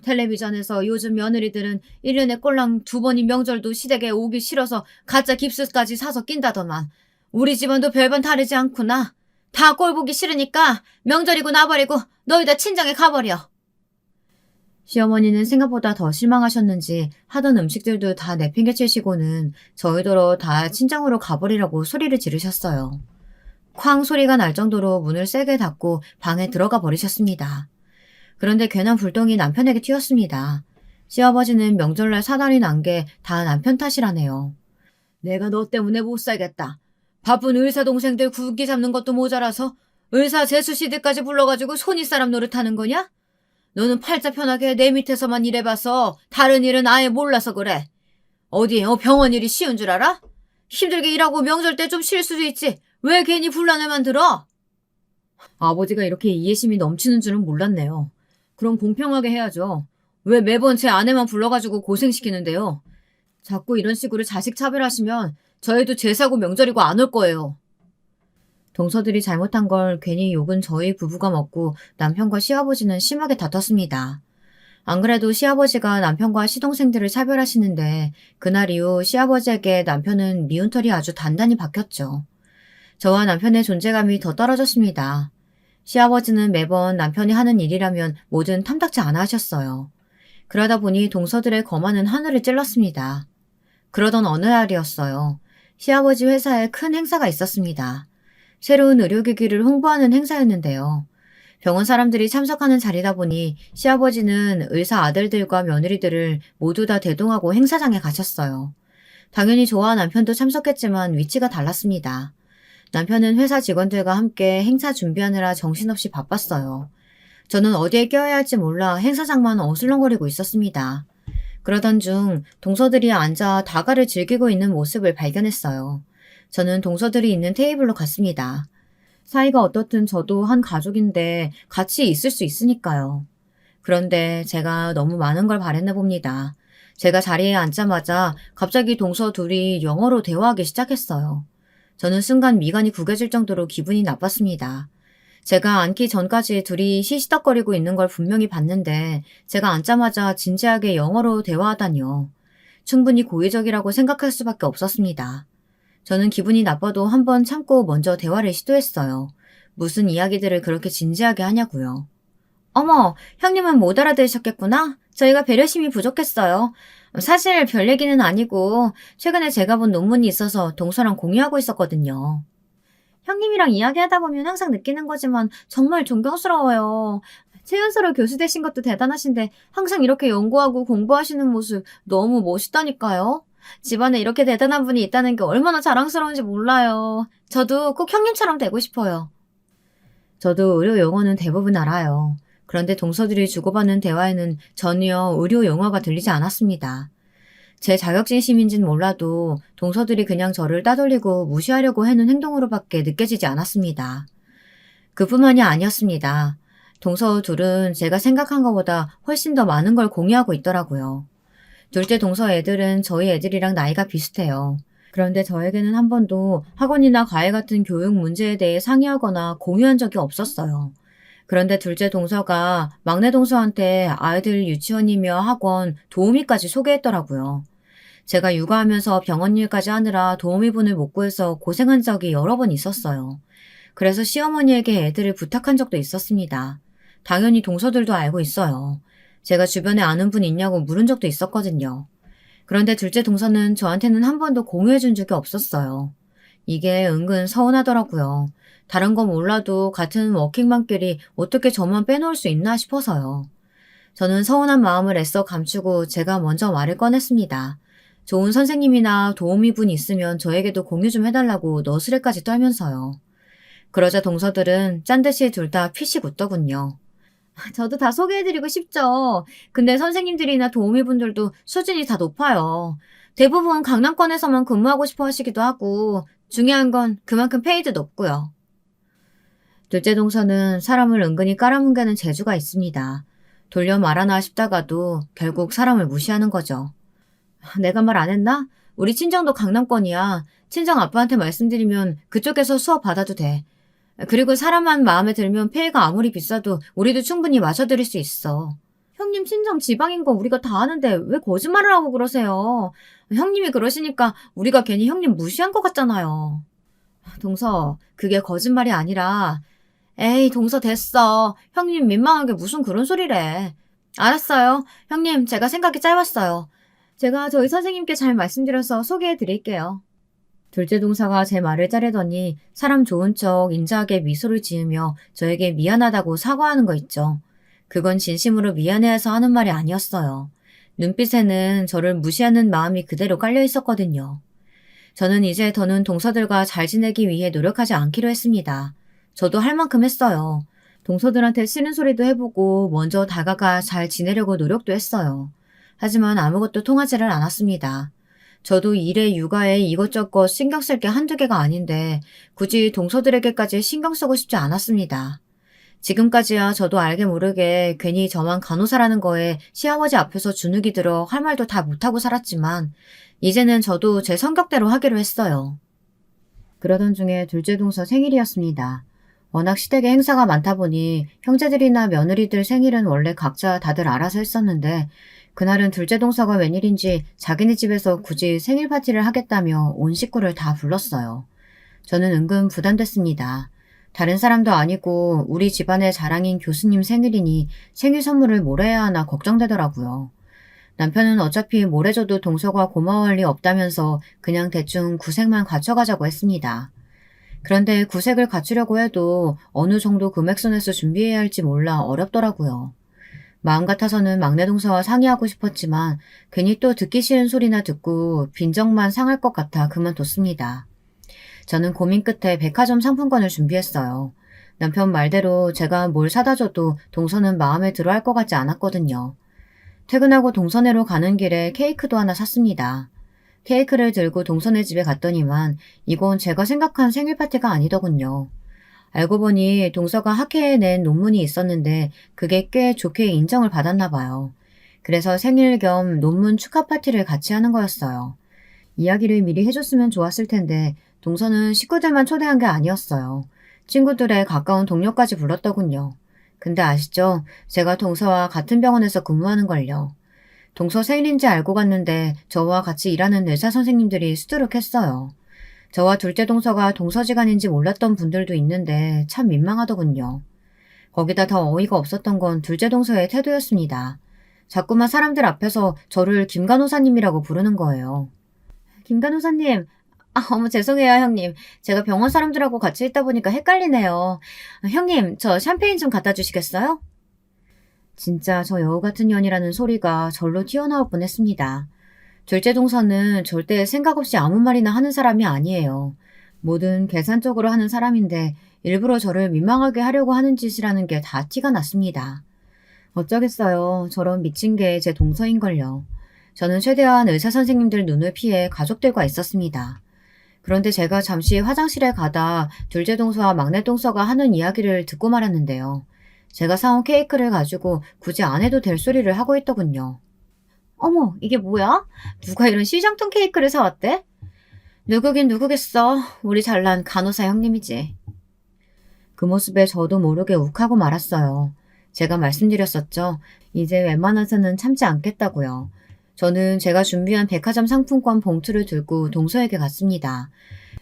텔레비전에서 요즘 며느리들은 1년에 꼴랑 2번인 명절도 시댁에 오기 싫어서 가짜 깁스까지 사서 낀다더만 우리 집안도 별반 다르지 않구나. 다 꼴 보기 싫으니까 명절이고 나버리고 너희 다 친정에 가버려. 시어머니는 생각보다 더 실망하셨는지 하던 음식들도 다 내팽개치시고는 저희더러 다 친정으로 가버리라고 소리를 지르셨어요. 쾅 소리가 날 정도로 문을 세게 닫고 방에 들어가 버리셨습니다. 그런데 괜한 불똥이 남편에게 튀었습니다. 시아버지는 명절날 사달이 난 게 다 남편 탓이라네요. 내가 너 때문에 못 살겠다. 바쁜 의사 동생들 구기 잡는 것도 모자라서 의사 재수씨들까지 불러가지고 손윗사람 노릇하는 거냐? 너는 팔자 편하게 내 밑에서만 일해봐서 다른 일은 아예 몰라서 그래. 어디 병원 일이 쉬운 줄 알아? 힘들게 일하고 명절 때 좀 쉴 수도 있지. 왜 괜히 분란을 들어? 아버지가 이렇게 이해심이 넘치는 줄은 몰랐네요. 그럼 공평하게 해야죠. 왜 매번 제 아내만 불러가지고 고생시키는데요? 자꾸 이런 식으로 자식 차별하시면 저희도 제사고 명절이고 안 올 거예요. 동서들이 잘못한 걸 괜히 욕은 저희 부부가 먹고 남편과 시아버지는 심하게 다퉜습니다. 안 그래도 시아버지가 남편과 시동생들을 차별하시는데 그날 이후 시아버지에게 남편은 미운 털이 아주 단단히 박혔죠. 저와 남편의 존재감이 더 떨어졌습니다. 시아버지는 매번 남편이 하는 일이라면 뭐든 탐탁지 않아 하셨어요. 그러다 보니 동서들의 거만은 하늘을 찔렀습니다. 그러던 어느 날이었어요. 시아버지 회사에 큰 행사가 있었습니다. 새로운 의료기기를 홍보하는 행사였는데요. 병원 사람들이 참석하는 자리다 보니 시아버지는 의사 아들들과 며느리들을 모두 다 대동하고 행사장에 가셨어요. 당연히 저와 남편도 참석했지만 위치가 달랐습니다. 남편은 회사 직원들과 함께 행사 준비하느라 정신없이 바빴어요. 저는 어디에 껴야 할지 몰라 행사장만 어슬렁거리고 있었습니다. 그러던 중 동서들이 앉아 다가를 즐기고 있는 모습을 발견했어요. 저는 동서들이 있는 테이블로 갔습니다. 사이가 어떻든 저도 한 가족인데 같이 있을 수 있으니까요. 그런데 제가 너무 많은 걸 바랬나 봅니다. 제가 자리에 앉자마자 갑자기 동서 둘이 영어로 대화하기 시작했어요. 저는 순간 미간이 구겨질 정도로 기분이 나빴습니다. 제가 앉기 전까지 둘이 시시덕거리고 있는 걸 분명히 봤는데 제가 앉자마자 진지하게 영어로 대화하다니요. 충분히 고의적이라고 생각할 수밖에 없었습니다. 저는 기분이 나빠도 한번 참고 먼저 대화를 시도했어요. 무슨 이야기들을 그렇게 진지하게 하냐고요. 어머, 형님은 못 알아들으셨겠구나? 저희가 배려심이 부족했어요. 사실 별 얘기는 아니고 최근에 제가 본 논문이 있어서 동서랑 공유하고 있었거든요. 형님이랑 이야기하다 보면 항상 느끼는 거지만 정말 존경스러워요. 최연소로 교수 되신 것도 대단하신데 항상 이렇게 연구하고 공부하시는 모습 너무 멋있다니까요. 집안에 이렇게 대단한 분이 있다는 게 얼마나 자랑스러운지 몰라요. 저도 꼭 형님처럼 되고 싶어요. 저도 의료 용어는 대부분 알아요. 그런데 동서들이 주고받는 대화에는 전혀 의료 용어가 들리지 않았습니다. 제 자격지심인진 몰라도 동서들이 그냥 저를 따돌리고 무시하려고 하는 행동으로밖에 느껴지지 않았습니다. 그뿐만이 아니었습니다. 동서 둘은 제가 생각한 것보다 훨씬 더 많은 걸 공유하고 있더라고요. 둘째 동서 애들은 저희 애들이랑 나이가 비슷해요. 그런데 저에게는 한 번도 학원이나 과외 같은 교육 문제에 대해 상의하거나 공유한 적이 없었어요. 그런데 둘째 동서가 막내 동서한테 아이들 유치원이며 학원 도우미까지 소개했더라고요. 제가 육아하면서 병원 일까지 하느라 도우미분을 못 구해서 고생한 적이 여러 번 있었어요. 그래서 시어머니에게 애들을 부탁한 적도 있었습니다. 당연히 동서들도 알고 있어요. 제가 주변에 아는 분 있냐고 물은 적도 있었거든요. 그런데 둘째 동서는 저한테는 한 번도 공유해준 적이 없었어요. 이게 은근 서운하더라고요. 다른 건 몰라도 같은 워킹맘끼리 어떻게 저만 빼놓을 수 있나 싶어서요. 저는 서운한 마음을 애써 감추고 제가 먼저 말을 꺼냈습니다. 좋은 선생님이나 도우미분 있으면 저에게도 공유 좀 해달라고 너스레까지 떨면서요. 그러자 동서들은 짠듯이 둘 다 피식 웃더군요. 저도 다 소개해드리고 싶죠. 근데 선생님들이나 도우미분들도 수준이 다 높아요. 대부분 강남권에서만 근무하고 싶어 하시기도 하고 중요한 건 그만큼 페이도 높고요. 둘째 동서는 사람을 은근히 깔아뭉개는 재주가 있습니다. 돌려 말하나 싶다가도 결국 사람을 무시하는 거죠. 내가 말 안 했나? 우리 친정도 강남권이야. 친정 아빠한테 말씀드리면 그쪽에서 수업 받아도 돼. 그리고 사람만 마음에 들면 페이가 아무리 비싸도 우리도 충분히 마셔드릴 수 있어. 형님 친정 지방인 거 우리가 다 아는데 왜 거짓말을 하고 그러세요? 형님이 그러시니까 우리가 괜히 형님 무시한 것 같잖아요. 동서, 그게 거짓말이 아니라, 에이, 동서 됐어. 형님 민망하게 무슨 그런 소리래. 알았어요. 형님, 제가 생각이 짧았어요. 제가 저희 선생님께 잘 말씀드려서 소개해 드릴게요. 둘째 동서가 제 말을 자르더니 사람 좋은 척 인자하게 미소를 지으며 저에게 미안하다고 사과하는 거 있죠. 그건 진심으로 미안해해서 하는 말이 아니었어요. 눈빛에는 저를 무시하는 마음이 그대로 깔려 있었거든요. 저는 이제 더는 동서들과 잘 지내기 위해 노력하지 않기로 했습니다. 저도 할 만큼 했어요. 동서들한테 싫은 소리도 해보고 먼저 다가가 잘 지내려고 노력도 했어요. 하지만 아무것도 통하지를 않았습니다. 저도 일에 육아에 이것저것 신경 쓸 게 한두 개가 아닌데 굳이 동서들에게까지 신경 쓰고 싶지 않았습니다. 지금까지야 저도 알게 모르게 괜히 저만 간호사라는 거에 시아버지 앞에서 주눅이 들어 할 말도 다 못하고 살았지만 이제는 저도 제 성격대로 하기로 했어요. 그러던 중에 둘째 동서 생일이었습니다. 워낙 시댁에 행사가 많다 보니 형제들이나 며느리들 생일은 원래 각자 다들 알아서 했었는데 그날은 둘째 동서가 웬일인지 자기네 집에서 굳이 생일 파티를 하겠다며 온 식구를 다 불렀어요. 저는 은근 부담됐습니다. 다른 사람도 아니고 우리 집안의 자랑인 교수님 생일이니 생일 선물을 뭘 해야 하나 걱정되더라고요. 남편은 어차피 뭘 해줘도 동서가 고마워할 리 없다면서 그냥 대충 구색만 갖춰가자고 했습니다. 그런데 구색을 갖추려고 해도 어느 정도 금액선에서 준비해야 할지 몰라 어렵더라고요. 마음 같아서는 막내 동서와 상의하고 싶었지만 괜히 또 듣기 싫은 소리나 듣고 빈정만 상할 것 같아 그만뒀습니다. 저는 고민 끝에 백화점 상품권을 준비했어요. 남편 말대로 제가 뭘 사다 줘도 동서는 마음에 들어 할 것 같지 않았거든요. 퇴근하고 동서네로 가는 길에 케이크도 하나 샀습니다. 케이크를 들고 동서네 집에 갔더니만 이건 제가 생각한 생일 파티가 아니더군요. 알고 보니 동서가 학회에 낸 논문이 있었는데 그게 꽤 좋게 인정을 받았나 봐요. 그래서 생일 겸 논문 축하 파티를 같이 하는 거였어요. 이야기를 미리 해줬으면 좋았을 텐데 동서는 식구들만 초대한 게 아니었어요. 친구들의 가까운 동료까지 불렀더군요. 근데 아시죠? 제가 동서와 같은 병원에서 근무하는걸요. 동서 생일인지 알고 갔는데 저와 같이 일하는 의사 선생님들이 수두룩했어요. 저와 둘째 동서가 동서지간인지 몰랐던 분들도 있는데 참 민망하더군요. 거기다 더 어이가 없었던 건 둘째 동서의 태도였습니다. 자꾸만 사람들 앞에서 저를 김 간호사님이라고 부르는 거예요. 김 간호사님, 어머 죄송해요 형님. 제가 병원 사람들하고 같이 있다 보니까 헷갈리네요. 형님, 저 샴페인 좀 갖다 주시겠어요? 진짜 저 여우 같은 년이라는 소리가 절로 튀어나올 뻔했습니다. 둘째 동서는 절대 생각 없이 아무 말이나 하는 사람이 아니에요. 뭐든 계산적으로 하는 사람인데 일부러 저를 민망하게 하려고 하는 짓이라는 게 다 티가 났습니다. 어쩌겠어요. 저런 미친 게 제 동서인걸요. 저는 최대한 의사 선생님들 눈을 피해 가족들과 있었습니다. 그런데 제가 잠시 화장실에 가다 둘째 동서와 막내 동서가 하는 이야기를 듣고 말았는데요. 제가 사온 케이크를 가지고 굳이 안 해도 될 소리를 하고 있더군요. 어머, 이게 뭐야? 누가 이런 시장통 케이크를 사왔대? 누구긴 누구겠어. 우리 잘난 간호사 형님이지. 그 모습에 저도 모르게 욱하고 말았어요. 제가 말씀드렸었죠. 이제 웬만해서는 참지 않겠다고요. 저는 제가 준비한 백화점 상품권 봉투를 들고 동서에게 갔습니다.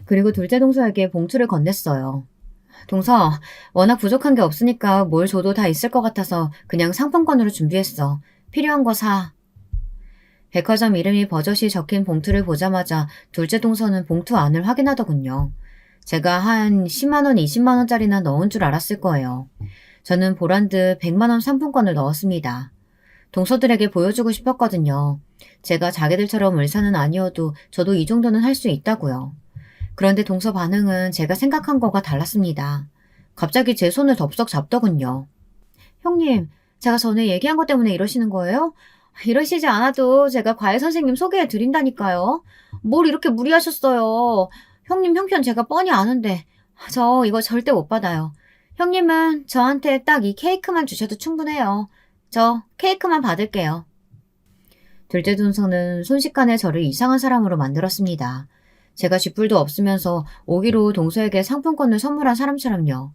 그리고 둘째 동서에게 봉투를 건넸어요. 동서, 워낙 부족한 게 없으니까 뭘 줘도 다 있을 것 같아서 그냥 상품권으로 준비했어. 필요한 거 사. 백화점 이름이 버젓이 적힌 봉투를 보자마자 둘째 동서는 봉투 안을 확인하더군요. 제가 한 10만 원, 20만 원짜리나 넣은 줄 알았을 거예요. 저는 보란 듯 100만 원 상품권을 넣었습니다. 동서들에게 보여주고 싶었거든요. 제가 자기들처럼 의사는 아니어도 저도 이 정도는 할 수 있다고요. 그런데 동서 반응은 제가 생각한 거가 달랐습니다. 갑자기 제 손을 덥석 잡더군요. 형님, 제가 전에 얘기한 것 때문에 이러시는 거예요? 이러시지 않아도 제가 과외 선생님 소개해 드린다니까요. 뭘 이렇게 무리하셨어요. 형님 형편 제가 뻔히 아는데 저 이거 절대 못 받아요. 형님은 저한테 딱 이 케이크만 주셔도 충분해요. 저 케이크만 받을게요. 둘째 동서는 순식간에 저를 이상한 사람으로 만들었습니다. 제가 쥐뿔도 없으면서 오기로 동서에게 상품권을 선물한 사람처럼요.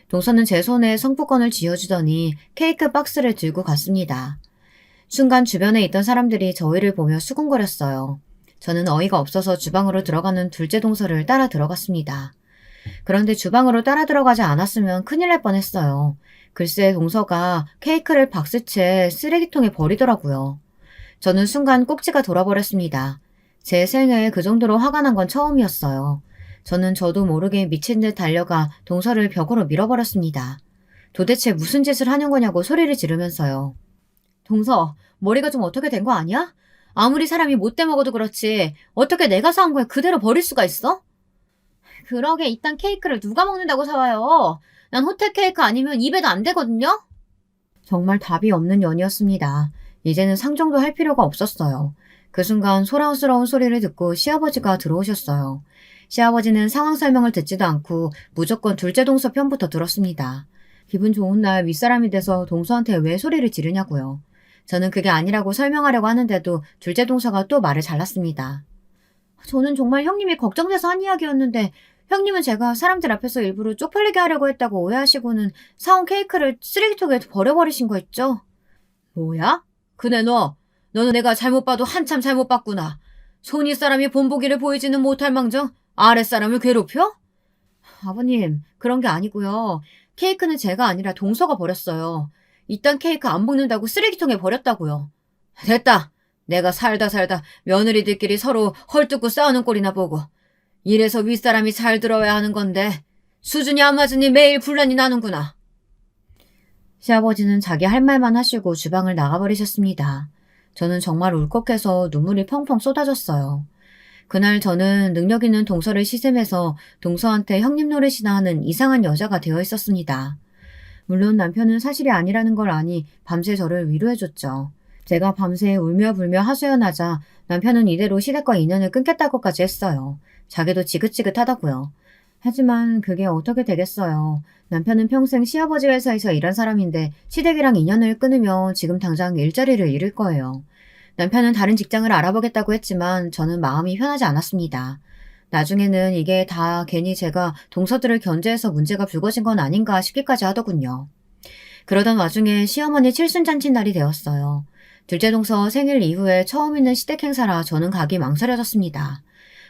동서는 제 손에 상품권을 쥐어주더니 케이크 박스를 들고 갔습니다. 순간 주변에 있던 사람들이 저희를 보며 수군거렸어요. 저는 어이가 없어서 주방으로 들어가는 둘째 동서를 따라 들어갔습니다. 그런데 주방으로 따라 들어가지 않았으면 큰일 날 뻔했어요. 글쎄 동서가 케이크를 박스채 쓰레기통에 버리더라고요. 저는 순간 꼭지가 돌아버렸습니다. 제 생에 그 정도로 화가 난 건 처음이었어요. 저는 저도 모르게 미친 듯 달려가 동서를 벽으로 밀어버렸습니다. 도대체 무슨 짓을 하는 거냐고 소리를 지르면서요. 동서, 머리가 좀 어떻게 된 거 아니야? 아무리 사람이 못돼 먹어도 그렇지 어떻게 내가 사온 걸 그대로 버릴 수가 있어? 그러게 이딴 케이크를 누가 먹는다고 사와요? 난 호텔 케이크 아니면 입에도 안 되거든요? 정말 답이 없는 연이었습니다. 이제는 상종도 할 필요가 없었어요. 그 순간 소란스러운 소리를 듣고 시아버지가 들어오셨어요. 시아버지는 상황 설명을 듣지도 않고 무조건 둘째 동서 편부터 들었습니다. 기분 좋은 날 윗사람이 돼서 동서한테 왜 소리를 지르냐고요. 저는 그게 아니라고 설명하려고 하는데도 둘째 동서가 또 말을 잘랐습니다. 저는 정말 형님이 걱정돼서 한 이야기였는데 형님은 제가 사람들 앞에서 일부러 쪽팔리게 하려고 했다고 오해하시고는 사온 케이크를 쓰레기통에 버려버리신 거 있죠? 뭐야? 그네 너는 내가 잘못 봐도 한참 잘못 봤구나. 손윗 사람이 본보기를 보이지는 못할 망정 아랫사람을 괴롭혀? 아버님, 그런 게 아니고요. 케이크는 제가 아니라 동서가 버렸어요. 이딴 케이크 안 먹는다고 쓰레기통에 버렸다고요. 됐다. 내가 살다 며느리들끼리 서로 헐뜯고 싸우는 꼴이나 보고. 이래서 윗사람이 잘 들어야 하는 건데 수준이 안 맞으니 매일 분란이 나는구나. 시아버지는 자기 할 말만 하시고 주방을 나가버리셨습니다. 저는 정말 울컥해서 눈물이 펑펑 쏟아졌어요. 그날 저는 능력 있는 동서를 시샘해서 동서한테 형님 노릇이나 하는 이상한 여자가 되어 있었습니다. 물론 남편은 사실이 아니라는 걸 아니 밤새 저를 위로해줬죠. 제가 밤새 울며 불며 하소연하자 남편은 이대로 시댁과 인연을 끊겠다고까지 했어요. 자기도 지긋지긋하다고요. 하지만 그게 어떻게 되겠어요. 남편은 평생 시아버지 회사에서 일한 사람인데 시댁이랑 인연을 끊으면 지금 당장 일자리를 잃을 거예요. 남편은 다른 직장을 알아보겠다고 했지만 저는 마음이 편하지 않았습니다. 나중에는 이게 다 괜히 제가 동서들을 견제해서 문제가 불거진 건 아닌가 싶기까지 하더군요. 그러던 와중에 시어머니 칠순잔치 날이 되었어요. 둘째 동서 생일 이후에 처음 있는 시댁 행사라 저는 가기 망설여졌습니다.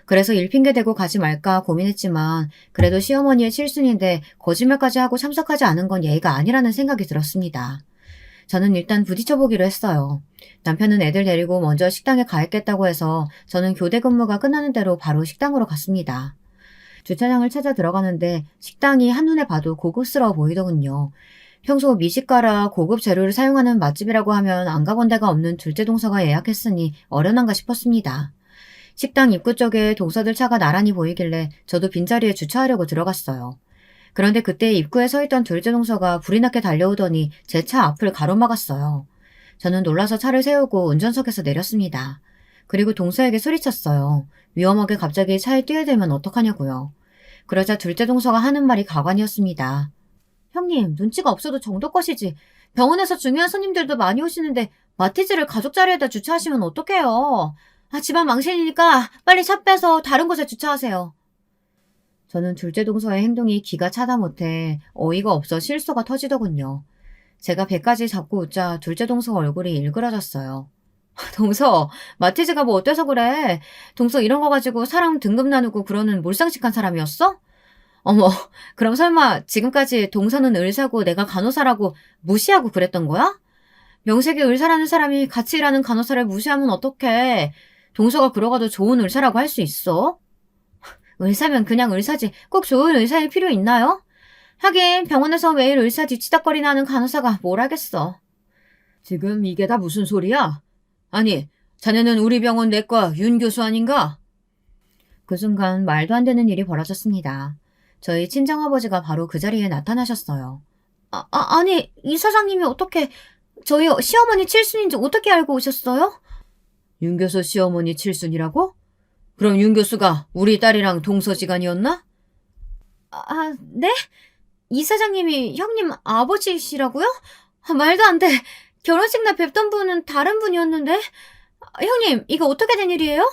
그래서 일핑계 대고 가지 말까 고민했지만 그래도 시어머니의 칠순인데 거짓말까지 하고 참석하지 않은 건 예의가 아니라는 생각이 들었습니다. 저는 일단 부딪혀보기로 했어요. 남편은 애들 데리고 먼저 식당에 가있겠다고 해서 저는 교대 근무가 끝나는 대로 바로 식당으로 갔습니다. 주차장을 찾아 들어가는데 식당이 한눈에 봐도 고급스러워 보이더군요. 평소 미식가라 고급 재료를 사용하는 맛집이라고 하면 안 가본 데가 없는 둘째 동서가 예약했으니 어련한가 싶었습니다. 식당 입구 쪽에 동서들 차가 나란히 보이길래 저도 빈자리에 주차하려고 들어갔어요. 그런데 그때 입구에 서있던 둘째 동서가 불이 나게 달려오더니 제 차 앞을 가로막았어요. 저는 놀라서 차를 세우고 운전석에서 내렸습니다. 그리고 동서에게 소리쳤어요. 위험하게 갑자기 차에 뛰어들면 어떡하냐고요. 그러자 둘째 동서가 하는 말이 가관이었습니다. 형님, 눈치가 없어도 정도껏이지. 병원에서 중요한 손님들도 많이 오시는데 마티즈를 가족 자리에다 주차하시면 어떡해요. 집안 망신이니까 빨리 차 빼서 다른 곳에 주차하세요. 저는 둘째 동서의 행동이 기가 차다 못해 어이가 없어 실소가 터지더군요. 제가 배까지 잡고 웃자 둘째 동서 얼굴이 일그러졌어요. 동서, 마티즈가 뭐 어때서 그래? 동서 이런 거 가지고 사람 등급 나누고 그러는 몰상식한 사람이었어? 어머, 그럼 설마 지금까지 동서는 의사고 내가 간호사라고 무시하고 그랬던 거야? 명색이 의사라는 사람이 같이 일하는 간호사를 무시하면 어떡해. 동서가 그러가도 좋은 의사라고 할 수 있어? 의사면 그냥 의사지 꼭 좋은 의사일 필요 있나요? 하긴 병원에서 매일 의사 뒤치다거리나 하는 간호사가 뭘 하겠어. 지금 이게 다 무슨 소리야? 아니, 자네는 우리 병원 내과 윤 교수 아닌가? 그 순간 말도 안 되는 일이 벌어졌습니다. 저희 친정아버지가 바로 그 자리에 나타나셨어요. 아니, 이 사장님이 어떻게 저희 시어머니 칠순인지 어떻게 알고 오셨어요? 윤 교수 시어머니 칠순이라고? 그럼 윤 교수가 우리 딸이랑 동서지간이었나? 네? 이 사장님이 형님 아버지시라고요? 말도 안 돼. 결혼식 날 뵙던 분은 다른 분이었는데. 형님, 이거 어떻게 된 일이에요?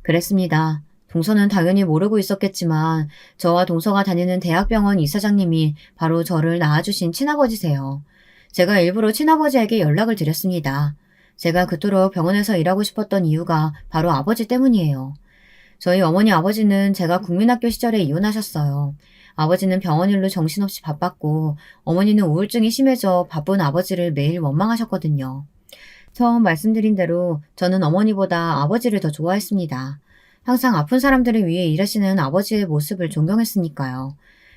그랬습니다. 동서는 당연히 모르고 있었겠지만 저와 동서가 다니는 대학병원 이사장님이 바로 저를 낳아주신 친아버지세요. 제가 일부러 친아버지에게 연락을 드렸습니다. 제가 그토록 병원에서 일하고 싶었던 이유가 바로 아버지 때문이에요. 저희 어머니 아버지는 제가 국민학교 시절에 이혼하셨어요. 아버지는 병원 일로 정신없이 바빴고 어머니는 우울증이 심해져 바쁜 아버지를 매일 원망하셨거든요. 처음 말씀드린 대로 저는 어머니보다 아버지를 더 좋아했습니다. 항상 아픈 사람들을 위해 일하시는 아버지의 모습을 존경했으니까요.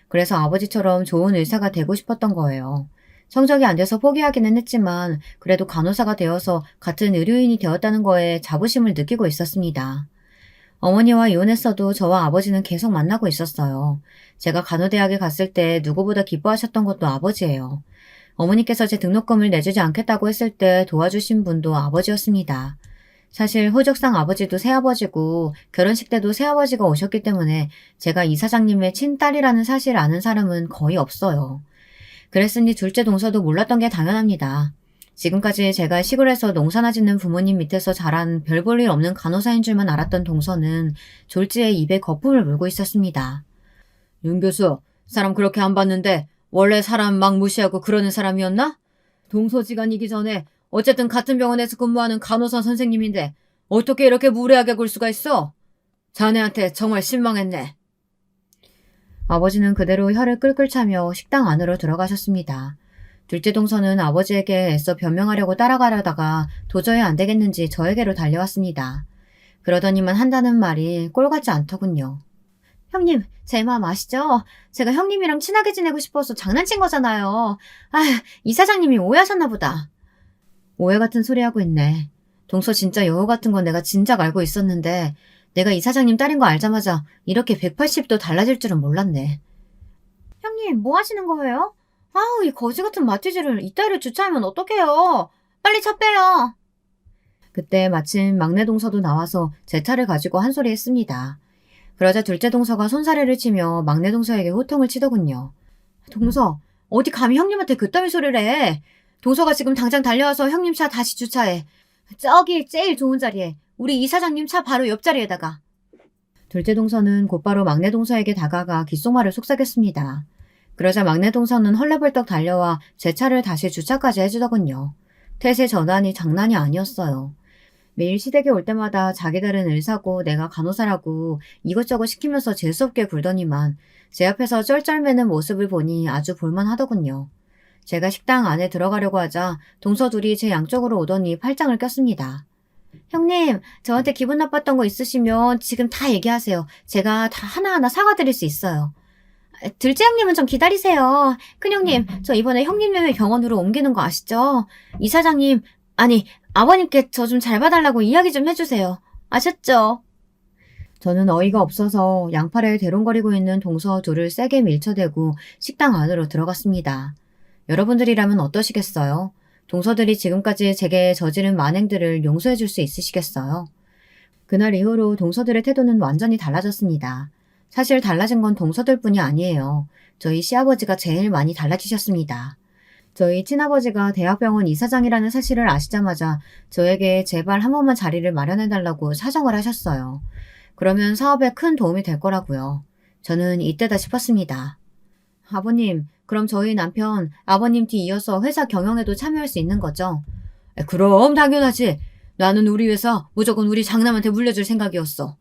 그래서 아버지처럼 좋은 의사가 되고 싶었던 거예요. 성적이 안 돼서 포기하기는 했지만 그래도 간호사가 되어서 같은 의료인이 되었다는 거에 자부심을 느끼고 있었습니다. 어머니와 이혼했어도 저와 아버지는 계속 만나고 있었어요. 제가 간호대학에 갔을 때 누구보다 기뻐하셨던 것도 아버지예요. 어머니께서 제 등록금을 내주지 않겠다고 했을 때 도와주신 분도 아버지였습니다. 사실 호적상 아버지도 새아버지고 결혼식 때도 새아버지가 오셨기 때문에 제가 이사장님의 친딸이라는 사실을 아는 사람은 거의 없어요. 그랬으니 둘째 동서도 몰랐던 게 당연합니다. 지금까지 제가 시골에서 농사나 짓는 부모님 밑에서 자란 별 볼 일 없는 간호사인 줄만 알았던 동서는 졸지에 입에 거품을 물고 있었습니다. 윤 교수, 사람 그렇게 안 봤는데 원래 사람 막 무시하고 그러는 사람이었나? 동서지간이기 전에 어쨌든 같은 병원에서 근무하는 간호사 선생님인데 어떻게 이렇게 무례하게 굴 수가 있어? 자네한테 정말 실망했네. 아버지는 그대로 혀를 끌끌 차며 식당 안으로 들어가셨습니다. 둘째 동서는 아버지에게 애써 변명하려고 따라가려다가 도저히 안 되겠는지 저에게로 달려왔습니다. 그러더니만 한다는 말이 꼴 같지 않더군요. 형님, 제 마음 아시죠? 제가 형님이랑 친하게 지내고 싶어서 장난친 거잖아요. 아휴, 이사장님이 오해하셨나 보다. 오해 같은 소리 하고 있네. 동서 진짜 여우 같은 건 내가 진작 알고 있었는데 내가 이사장님 딸인 거 알자마자 이렇게 180도 달라질 줄은 몰랐네. 형님, 뭐 하시는 거예요? 아우, 이 거지 같은 마티즈를 이따위로 주차하면 어떡해요? 빨리 차 빼요. 그때 마침 막내 동서도 나와서 제 차를 가지고 한 소리 했습니다. 그러자 둘째 동서가 손사래를 치며 막내 동서에게 호통을 치더군요. 동서, 어디 감히 형님한테 그따위 소리를 해. 동서가 지금 당장 달려와서 형님 차 다시 주차해. 저기 제일 좋은 자리에. 우리 이사장님 차 바로 옆자리에다가. 둘째 동서는 곧바로 막내 동서에게 다가가 귓속말을 속삭였습니다. 그러자 막내 동서는 헐레벌떡 달려와 제 차를 다시 주차까지 해주더군요. 태세 전환이 장난이 아니었어요. 매일 시댁에 올 때마다 자기들은 의사고 내가 간호사라고 이것저것 시키면서 재수없게 굴더니만 제 앞에서 쩔쩔매는 모습을 보니 아주 볼만하더군요. 제가 식당 안에 들어가려고 하자 동서 둘이 제 양쪽으로 오더니 팔짱을 꼈습니다. 형님, 저한테 기분 나빴던 거 있으시면 지금 다 얘기하세요. 제가 다 하나하나 사과드릴 수 있어요. 둘째 형님은 좀 기다리세요. 큰형님, 저 이번에 형님 명의 병원으로 옮기는 거 아시죠? 이사장님, 아니, 아버님께 저 좀 잘 봐달라고 이야기 좀 해주세요. 아셨죠? 저는 어이가 없어서 양팔에 대롱거리고 있는 동서 둘을 세게 밀쳐대고 식당 안으로 들어갔습니다. 여러분들이라면 어떠시겠어요? 동서들이 지금까지 제게 저지른 만행들을 용서해 줄 수 있으시겠어요? 그날 이후로 동서들의 태도는 완전히 달라졌습니다. 사실 달라진 건 동서들뿐이 아니에요. 저희 시아버지가 제일 많이 달라지셨습니다. 저희 친아버지가 대학병원 이사장이라는 사실을 아시자마자 저에게 제발 한 번만 자리를 마련해달라고 사정을 하셨어요. 그러면 사업에 큰 도움이 될 거라고요. 저는 이때다 싶었습니다. 아버님, 그럼 저희 남편 아버님 뒤 이어서 회사 경영에도 참여할 수 있는 거죠? 그럼 당연하지. 나는 우리 회사 무조건 우리 장남한테 물려줄 생각이었어.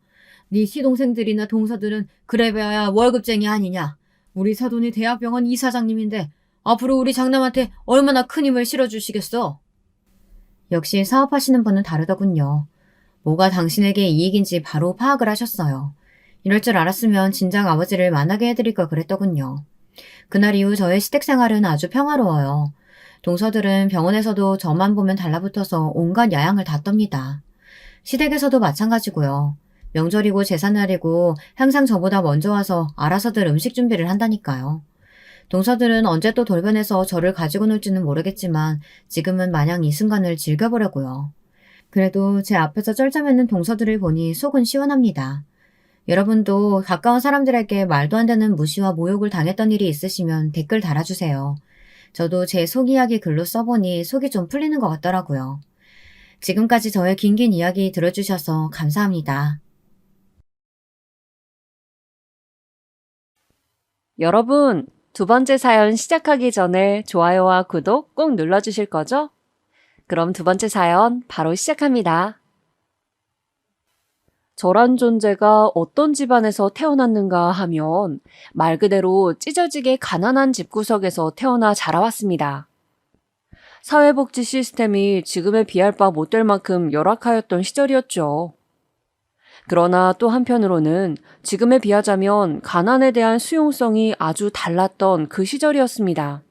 네 시동생들이나 동서들은 그래봐야 월급쟁이 아니냐. 우리 사돈이 대학병원 이사장님인데 앞으로 우리 장남한테 얼마나 큰 힘을 실어주시겠어? 역시 사업하시는 분은 다르더군요. 뭐가 당신에게 이익인지 바로 파악을 하셨어요. 이럴 줄 알았으면 진작 아버지를 만나게 해드릴 걸 그랬더군요. 그날 이후 저의 시댁생활은 아주 평화로워요. 동서들은 병원에서도 저만 보면 달라붙어서 온갖 야양을 다 떱니다. 시댁에서도 마찬가지고요. 명절이고 제삿날이고 항상 저보다 먼저 와서 알아서들 음식 준비를 한다니까요. 동서들은 언제 또 돌변해서 저를 가지고 놀지는 모르겠지만 지금은 마냥 이 순간을 즐겨보려고요. 그래도 제 앞에서 쩔쩔매는 동서들을 보니 속은 시원합니다. 여러분도 가까운 사람들에게 말도 안 되는 무시와 모욕을 당했던 일이 있으시면 댓글 달아주세요. 저도 제 속 이야기 글로 써보니 속이 좀 풀리는 것 같더라고요. 지금까지 저의 긴긴 이야기 들어주셔서 감사합니다. 여러분, 두 번째 사연 시작하기 전에 좋아요와 구독 꼭 눌러주실 거죠? 그럼 두 번째 사연 바로 시작합니다. 저란 존재가 어떤 집안에서 태어났는가 하면 말 그대로 찢어지게 가난한 집구석에서 태어나 자라왔습니다. 사회복지 시스템이 지금에 비할 바 못될 만큼 열악하였던 시절이었죠. 그러나 또 한편으로는 지금에 비하자면 가난에 대한 수용성이 아주 달랐던 그 시절이었습니다.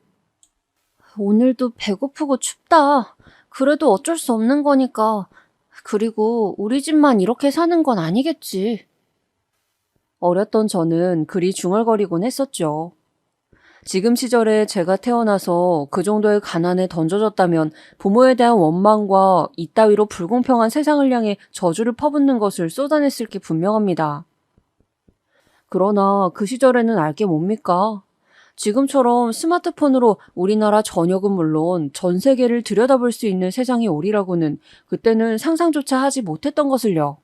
오늘도 배고프고 춥다. 그래도 어쩔 수 없는 거니까. 그리고 우리 집만 이렇게 사는 건 아니겠지. 어렸던 저는 그리 중얼거리곤 했었죠. 지금 시절에 제가 태어나서 그 정도의 가난에 던져졌다면 부모에 대한 원망과 이따위로 불공평한 세상을 향해 저주를 퍼붓는 것을 쏟아냈을 게 분명합니다. 그러나 그 시절에는 알게 뭡니까? 지금처럼 스마트폰으로 우리나라 전역은 물론 전 세계를 들여다볼 수 있는 세상이 오리라고는 그때는 상상조차 하지 못했던 것을요.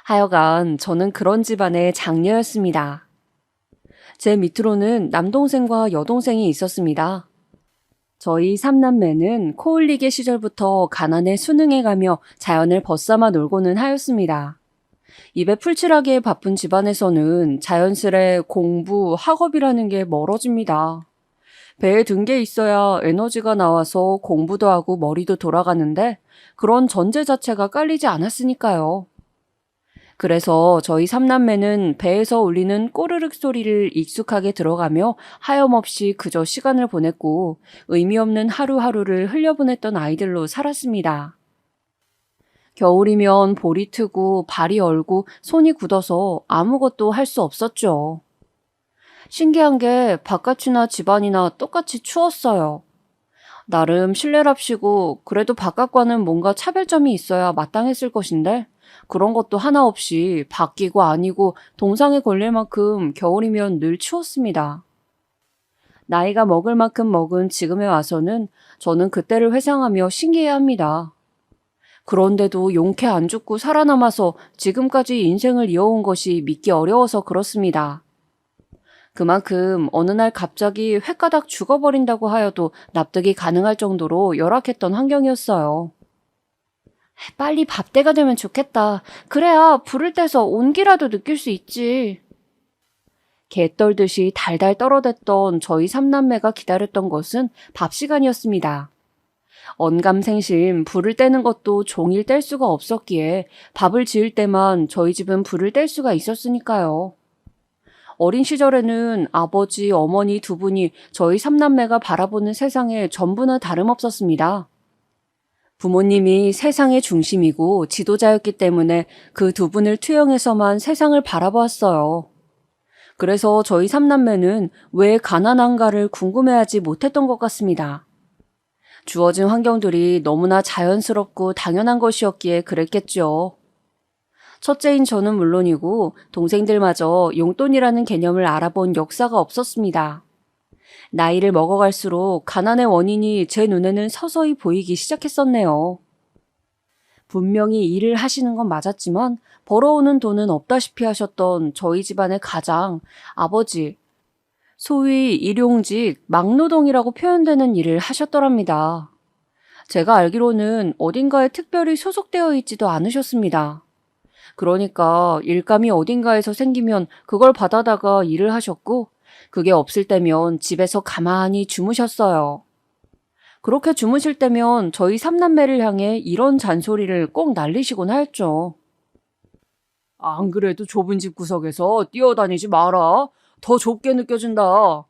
하여간 저는 그런 집안의 장녀였습니다. 제 밑으로는 남동생과 여동생이 있었습니다. 저희 삼남매는 코울리게 시절부터 가난에 순응해가며 자연을 벗삼아 놀고는 하였습니다. 입에 풀칠하기에 바쁜 집안에서는 자연스레 공부, 학업이라는 게 멀어집니다. 배에 든 게 있어야 에너지가 나와서 공부도 하고 머리도 돌아가는데 그런 전제 자체가 깔리지 않았으니까요. 그래서 저희 삼남매는 배에서 울리는 꼬르륵 소리를 익숙하게 들어가며 하염없이 그저 시간을 보냈고 의미 없는 하루하루를 흘려보냈던 아이들로 살았습니다. 겨울이면 볼이 트고 발이 얼고 손이 굳어서 아무것도 할 수 없었죠. 신기한 게 바깥이나 집안이나 똑같이 추웠어요. 나름 신뢰랍시고 그래도 바깥과는 뭔가 차별점이 있어야 마땅했을 것인데 그런 것도 하나 없이 바뀌고 아니고 동상에 걸릴 만큼 겨울이면 늘 추웠습니다. 나이가 먹을 만큼 먹은 지금에 와서는 저는 그때를 회상하며 신기해합니다. 그런데도 용케 안 죽고 살아남아서 지금까지 인생을 이어온 것이 믿기 어려워서 그렇습니다. 그만큼 어느 날 갑자기 횟가닥 죽어버린다고 하여도 납득이 가능할 정도로 열악했던 환경이었어요. 빨리 밥때가 되면 좋겠다. 그래야 불을 떼서 온기라도 느낄 수 있지. 개 떨듯이 달달 떨어댔던 저희 삼남매가 기다렸던 것은 밥 시간이었습니다. 언감생심 불을 떼는 것도 종일 뗄 수가 없었기에 밥을 지을 때만 저희 집은 불을 뗄 수가 있었으니까요. 어린 시절에는 아버지, 어머니 두 분이 저희 삼남매가 바라보는 세상에 전부는 다름없었습니다. 부모님이 세상의 중심이고 지도자였기 때문에 그 두 분을 투영해서만 세상을 바라보았어요. 그래서 저희 삼남매는 왜 가난한가를 궁금해하지 못했던 것 같습니다. 주어진 환경들이 너무나 자연스럽고 당연한 것이었기에 그랬겠죠. 첫째인 저는 물론이고 동생들마저 용돈이라는 개념을 알아본 역사가 없었습니다. 나이를 먹어갈수록 가난의 원인이 제 눈에는 서서히 보이기 시작했었네요. 분명히 일을 하시는 건 맞았지만 벌어오는 돈은 없다시피 하셨던 저희 집안의 가장, 아버지, 소위 일용직, 막노동이라고 표현되는 일을 하셨더랍니다. 제가 알기로는 어딘가에 특별히 소속되어 있지도 않으셨습니다. 그러니까 일감이 어딘가에서 생기면 그걸 받아다가 일을 하셨고 그게 없을 때면 집에서 가만히 주무셨어요. 그렇게 주무실 때면 저희 삼남매를 향해 이런 잔소리를 꼭 날리시곤 하였죠. 안 그래도 좁은 집 구석에서 뛰어다니지 마라. 더 좁게 느껴진다.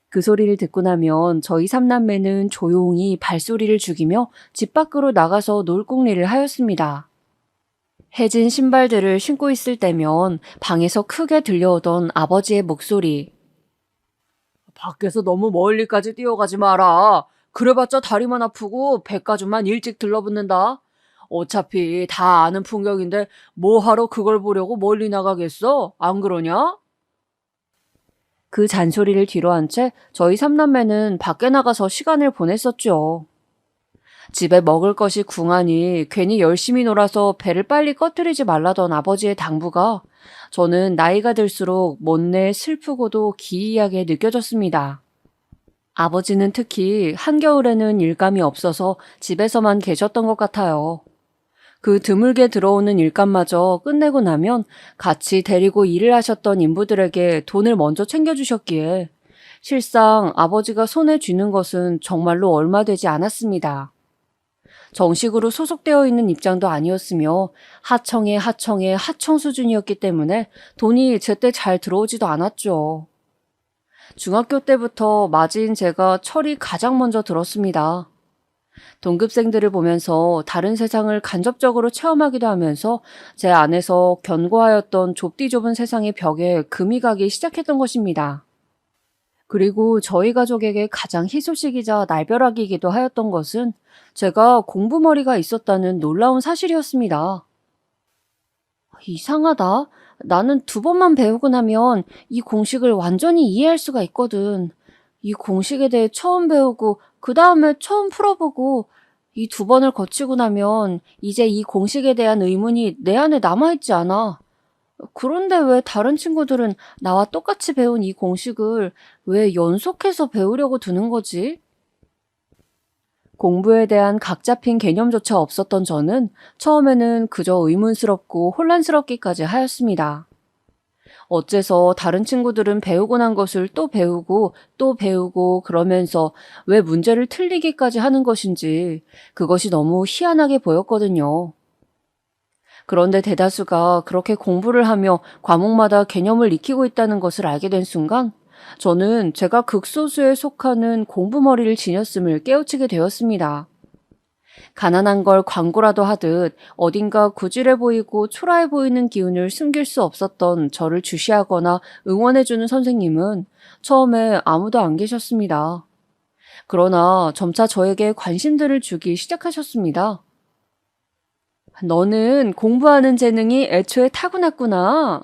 그 소리를 듣고 나면 저희 삼남매는 조용히 발소리를 죽이며 집 밖으로 나가서 놀궁리를 하였습니다. 해진 신발들을 신고 있을 때면 방에서 크게 들려오던 아버지의 목소리. 밖에서 너무 멀리까지 뛰어가지 마라. 그래봤자 다리만 아프고 배가죽만 일찍 들러붙는다. 어차피 다 아는 풍경인데 뭐하러 그걸 보려고 멀리 나가겠어? 안 그러냐? 그 잔소리를 뒤로한 채 저희 삼남매는 밖에 나가서 시간을 보냈었죠. 집에 먹을 것이 궁하니 괜히 열심히 놀아서 배를 빨리 꺼뜨리지 말라던 아버지의 당부가 저는 나이가 들수록 못내 슬프고도 기이하게 느껴졌습니다. 아버지는 특히 한겨울에는 일감이 없어서 집에서만 계셨던 것 같아요. 그 드물게 들어오는 일감마저 끝내고 나면 같이 데리고 일을 하셨던 인부들에게 돈을 먼저 챙겨주셨기에 실상 아버지가 손에 쥐는 것은 정말로 얼마 되지 않았습니다. 정식으로 소속되어 있는 입장도 아니었으며 하청의 하청의 하청 수준이었기 때문에 돈이 제때 잘 들어오지도 않았죠. 중학교 때부터 맞이인 제가 철이 가장 먼저 들었습니다. 동급생들을 보면서 다른 세상을 간접적으로 체험하기도 하면서 제 안에서 견고하였던 좁디 좁은 세상의 벽에 금이 가기 시작했던 것입니다. 그리고 저희 가족에게 가장 희소식이자 날벼락이기도 하였던 것은 제가 공부머리가 있었다는 놀라운 사실이었습니다. 이상하다. 나는 두 번만 배우고 나면 이 공식을 완전히 이해할 수가 있거든. 이 공식에 대해 처음 배우고 그 다음에 처음 풀어보고 이 두 번을 거치고 나면 이제 이 공식에 대한 의문이 내 안에 남아있지 않아. 그런데 왜 다른 친구들은 나와 똑같이 배운 이 공식을 왜 연속해서 배우려고 드는 거지? 공부에 대한 각 잡힌 개념조차 없었던 저는 처음에는 그저 의문스럽고 혼란스럽기까지 하였습니다. 어째서 다른 친구들은 배우고 난 것을 또 배우고 또 배우고 그러면서 왜 문제를 틀리기까지 하는 것인지 그것이 너무 희한하게 보였거든요. 그런데 대다수가 그렇게 공부를 하며 과목마다 개념을 익히고 있다는 것을 알게 된 순간 저는 제가 극소수에 속하는 공부머리를 지녔음을 깨우치게 되었습니다. 가난한 걸 광고라도 하듯 어딘가 구질해 보이고 초라해 보이는 기운을 숨길 수 없었던 저를 주시하거나 응원해주는 선생님은 처음에 아무도 안 계셨습니다. 그러나 점차 저에게 관심들을 주기 시작하셨습니다. 너는 공부하는 재능이 애초에 타고났구나.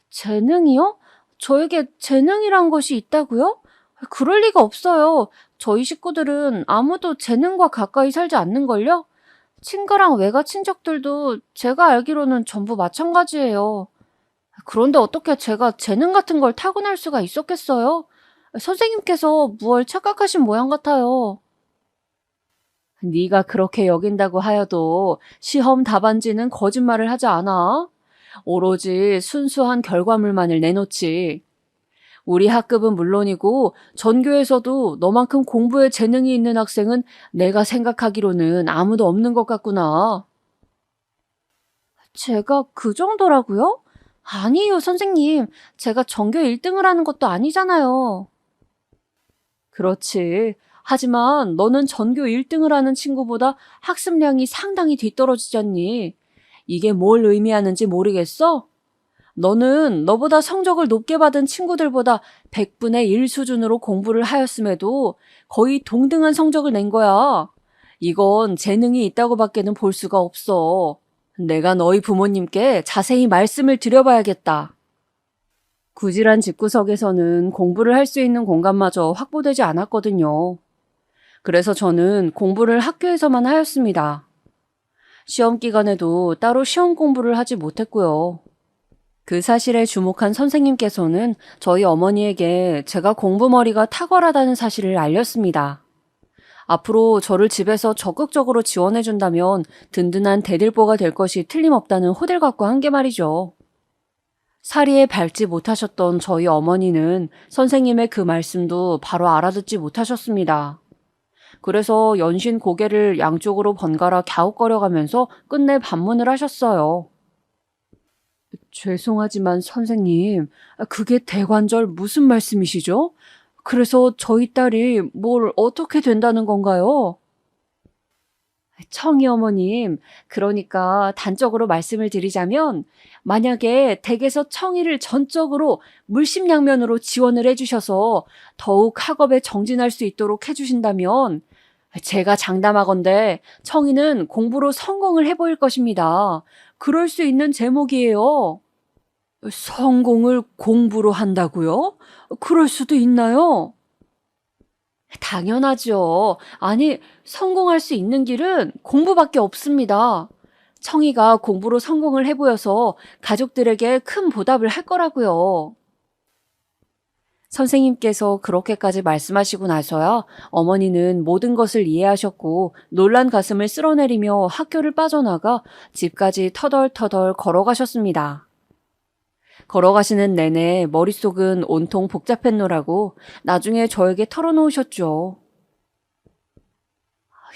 재능이요? 저에게 재능이란 것이 있다고요? 그럴 리가 없어요. 저희 식구들은 아무도 재능과 가까이 살지 않는걸요? 친가랑 외가 친척들도 제가 알기로는 전부 마찬가지예요. 그런데 어떻게 제가 재능 같은 걸 타고날 수가 있었겠어요? 선생님께서 무얼 착각하신 모양 같아요. 네가 그렇게 여긴다고 하여도 시험 답안지는 거짓말을 하지 않아. 오로지 순수한 결과물만을 내놓지. 우리 학급은 물론이고 전교에서도 너만큼 공부에 재능이 있는 학생은 내가 생각하기로는 아무도 없는 것 같구나. 제가 그 정도라고요? 아니에요, 선생님. 제가 전교 1등을 하는 것도 아니잖아요. 그렇지. 하지만 너는 전교 1등을 하는 친구보다 학습량이 상당히 뒤떨어지지 않니? 이게 뭘 의미하는지 모르겠어? 너는 너보다 성적을 높게 받은 친구들보다 100분의 1 수준으로 공부를 하였음에도 거의 동등한 성적을 낸 거야. 이건 재능이 있다고 밖에는 볼 수가 없어. 내가 너희 부모님께 자세히 말씀을 드려봐야겠다. 구질한 집구석에서는 공부를 할 수 있는 공간마저 확보되지 않았거든요. 그래서 저는 공부를 학교에서만 하였습니다. 시험 기간에도 따로 시험 공부를 하지 못했고요. 그 사실에 주목한 선생님께서는 저희 어머니에게 제가 공부머리가 탁월하다는 사실을 알렸습니다. 앞으로 저를 집에서 적극적으로 지원해준다면 든든한 대들보가 될 것이 틀림없다는 호들갑과 한게 말이죠. 사리에 밟지 못하셨던 저희 어머니는 선생님의 그 말씀도 바로 알아듣지 못하셨습니다. 그래서 연신 고개를 양쪽으로 번갈아 갸웃거려가면서 끝내 반문을 하셨어요. 죄송하지만 선생님, 그게 대관절 무슨 말씀이시죠? 그래서 저희 딸이 뭘 어떻게 된다는 건가요? 청이 어머님, 그러니까 단적으로 말씀을 드리자면 만약에 댁에서 청이를 전적으로 물심양면으로 지원을 해주셔서 더욱 학업에 정진할 수 있도록 해주신다면 제가 장담하건대 청이는 공부로 성공을 해보일 것입니다. 그럴 수 있는 제목이에요. 성공을 공부로 한다고요? 그럴 수도 있나요? 당연하죠. 아니, 성공할 수 있는 길은 공부밖에 없습니다. 청이가 공부로 성공을 해보여서 가족들에게 큰 보답을 할 거라고요. 선생님께서 그렇게까지 말씀하시고 나서야 어머니는 모든 것을 이해하셨고 놀란 가슴을 쓸어내리며 학교를 빠져나가 집까지 터덜터덜 걸어가셨습니다. 걸어가시는 내내 머릿속은 온통 복잡했노라고 나중에 저에게 털어놓으셨죠.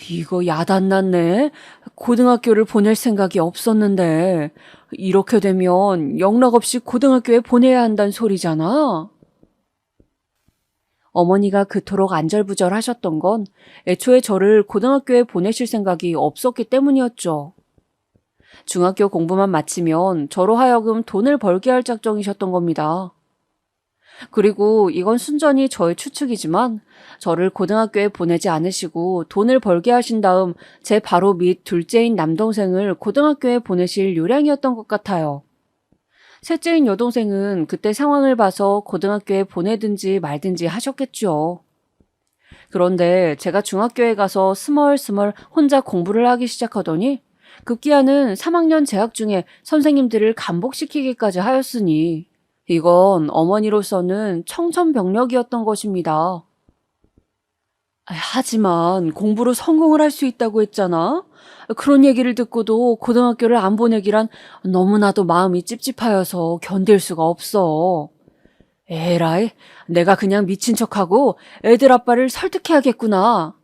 이거 야단났네. 고등학교를 보낼 생각이 없었는데 이렇게 되면 영락없이 고등학교에 보내야 한다는 소리잖아. 어머니가 그토록 안절부절하셨던 건 애초에 저를 고등학교에 보내실 생각이 없었기 때문이었죠. 중학교 공부만 마치면 저로 하여금 돈을 벌게 할 작정이셨던 겁니다. 그리고 이건 순전히 저의 추측이지만 저를 고등학교에 보내지 않으시고 돈을 벌게 하신 다음 제 바로 밑 둘째인 남동생을 고등학교에 보내실 요량이었던 것 같아요. 셋째인 여동생은 그때 상황을 봐서 고등학교에 보내든지 말든지 하셨겠죠. 그런데 제가 중학교에 가서 스멀스멀 혼자 공부를 하기 시작하더니 급기야는 3학년 재학 중에 선생님들을 감복시키기까지 하였으니 이건 어머니로서는 청천벽력이었던 것입니다. 하지만 공부로 성공을 할 수 있다고 했잖아. 그런 얘기를 듣고도 고등학교를 안 보내기란 너무나도 마음이 찝찝하여서 견딜 수가 없어. 에라이, 내가 그냥 미친 척하고 애들 아빠를 설득해야겠구나.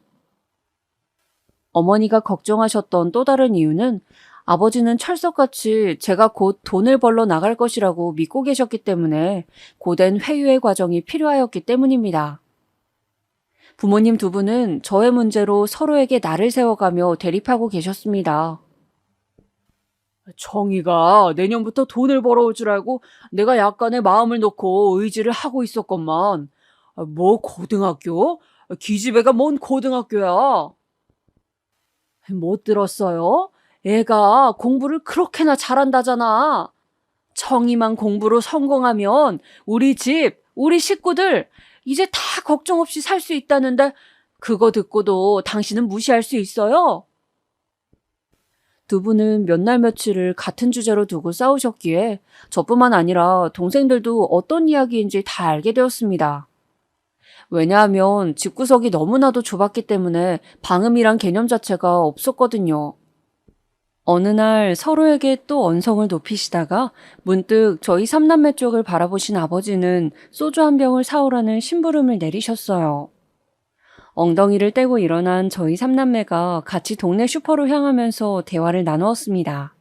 어머니가 걱정하셨던 또 다른 이유는 아버지는 철석같이 제가 곧 돈을 벌러 나갈 것이라고 믿고 계셨기 때문에 고된 회유의 과정이 필요하였기 때문입니다. 부모님 두 분은 저의 문제로 서로에게 날을 세워가며 대립하고 계셨습니다. 정희가 내년부터 돈을 벌어올 줄 알고 내가 약간의 마음을 놓고 의지를 하고 있었건만. 뭐 고등학교? 기집애가 뭔 고등학교야? 못 들었어요? 애가 공부를 그렇게나 잘한다잖아. 청이만 공부로 성공하면 우리 집, 우리 식구들 이제 다 걱정 없이 살 수 있다는데 그거 듣고도 당신은 무시할 수 있어요? 두 분은 몇 날 며칠을 같은 주제로 두고 싸우셨기에 저뿐만 아니라 동생들도 어떤 이야기인지 다 알게 되었습니다. 왜냐하면 집구석이 너무나도 좁았기 때문에 방음이란 개념 자체가 없었거든요. 어느 날 서로에게 또 언성을 높이시다가 문득 저희 삼남매 쪽을 바라보신 아버지는 소주 한 병을 사오라는 심부름을 내리셨어요. 엉덩이를 떼고 일어난 저희 삼남매가 같이 동네 슈퍼로 향하면서 대화를 나누었습니다.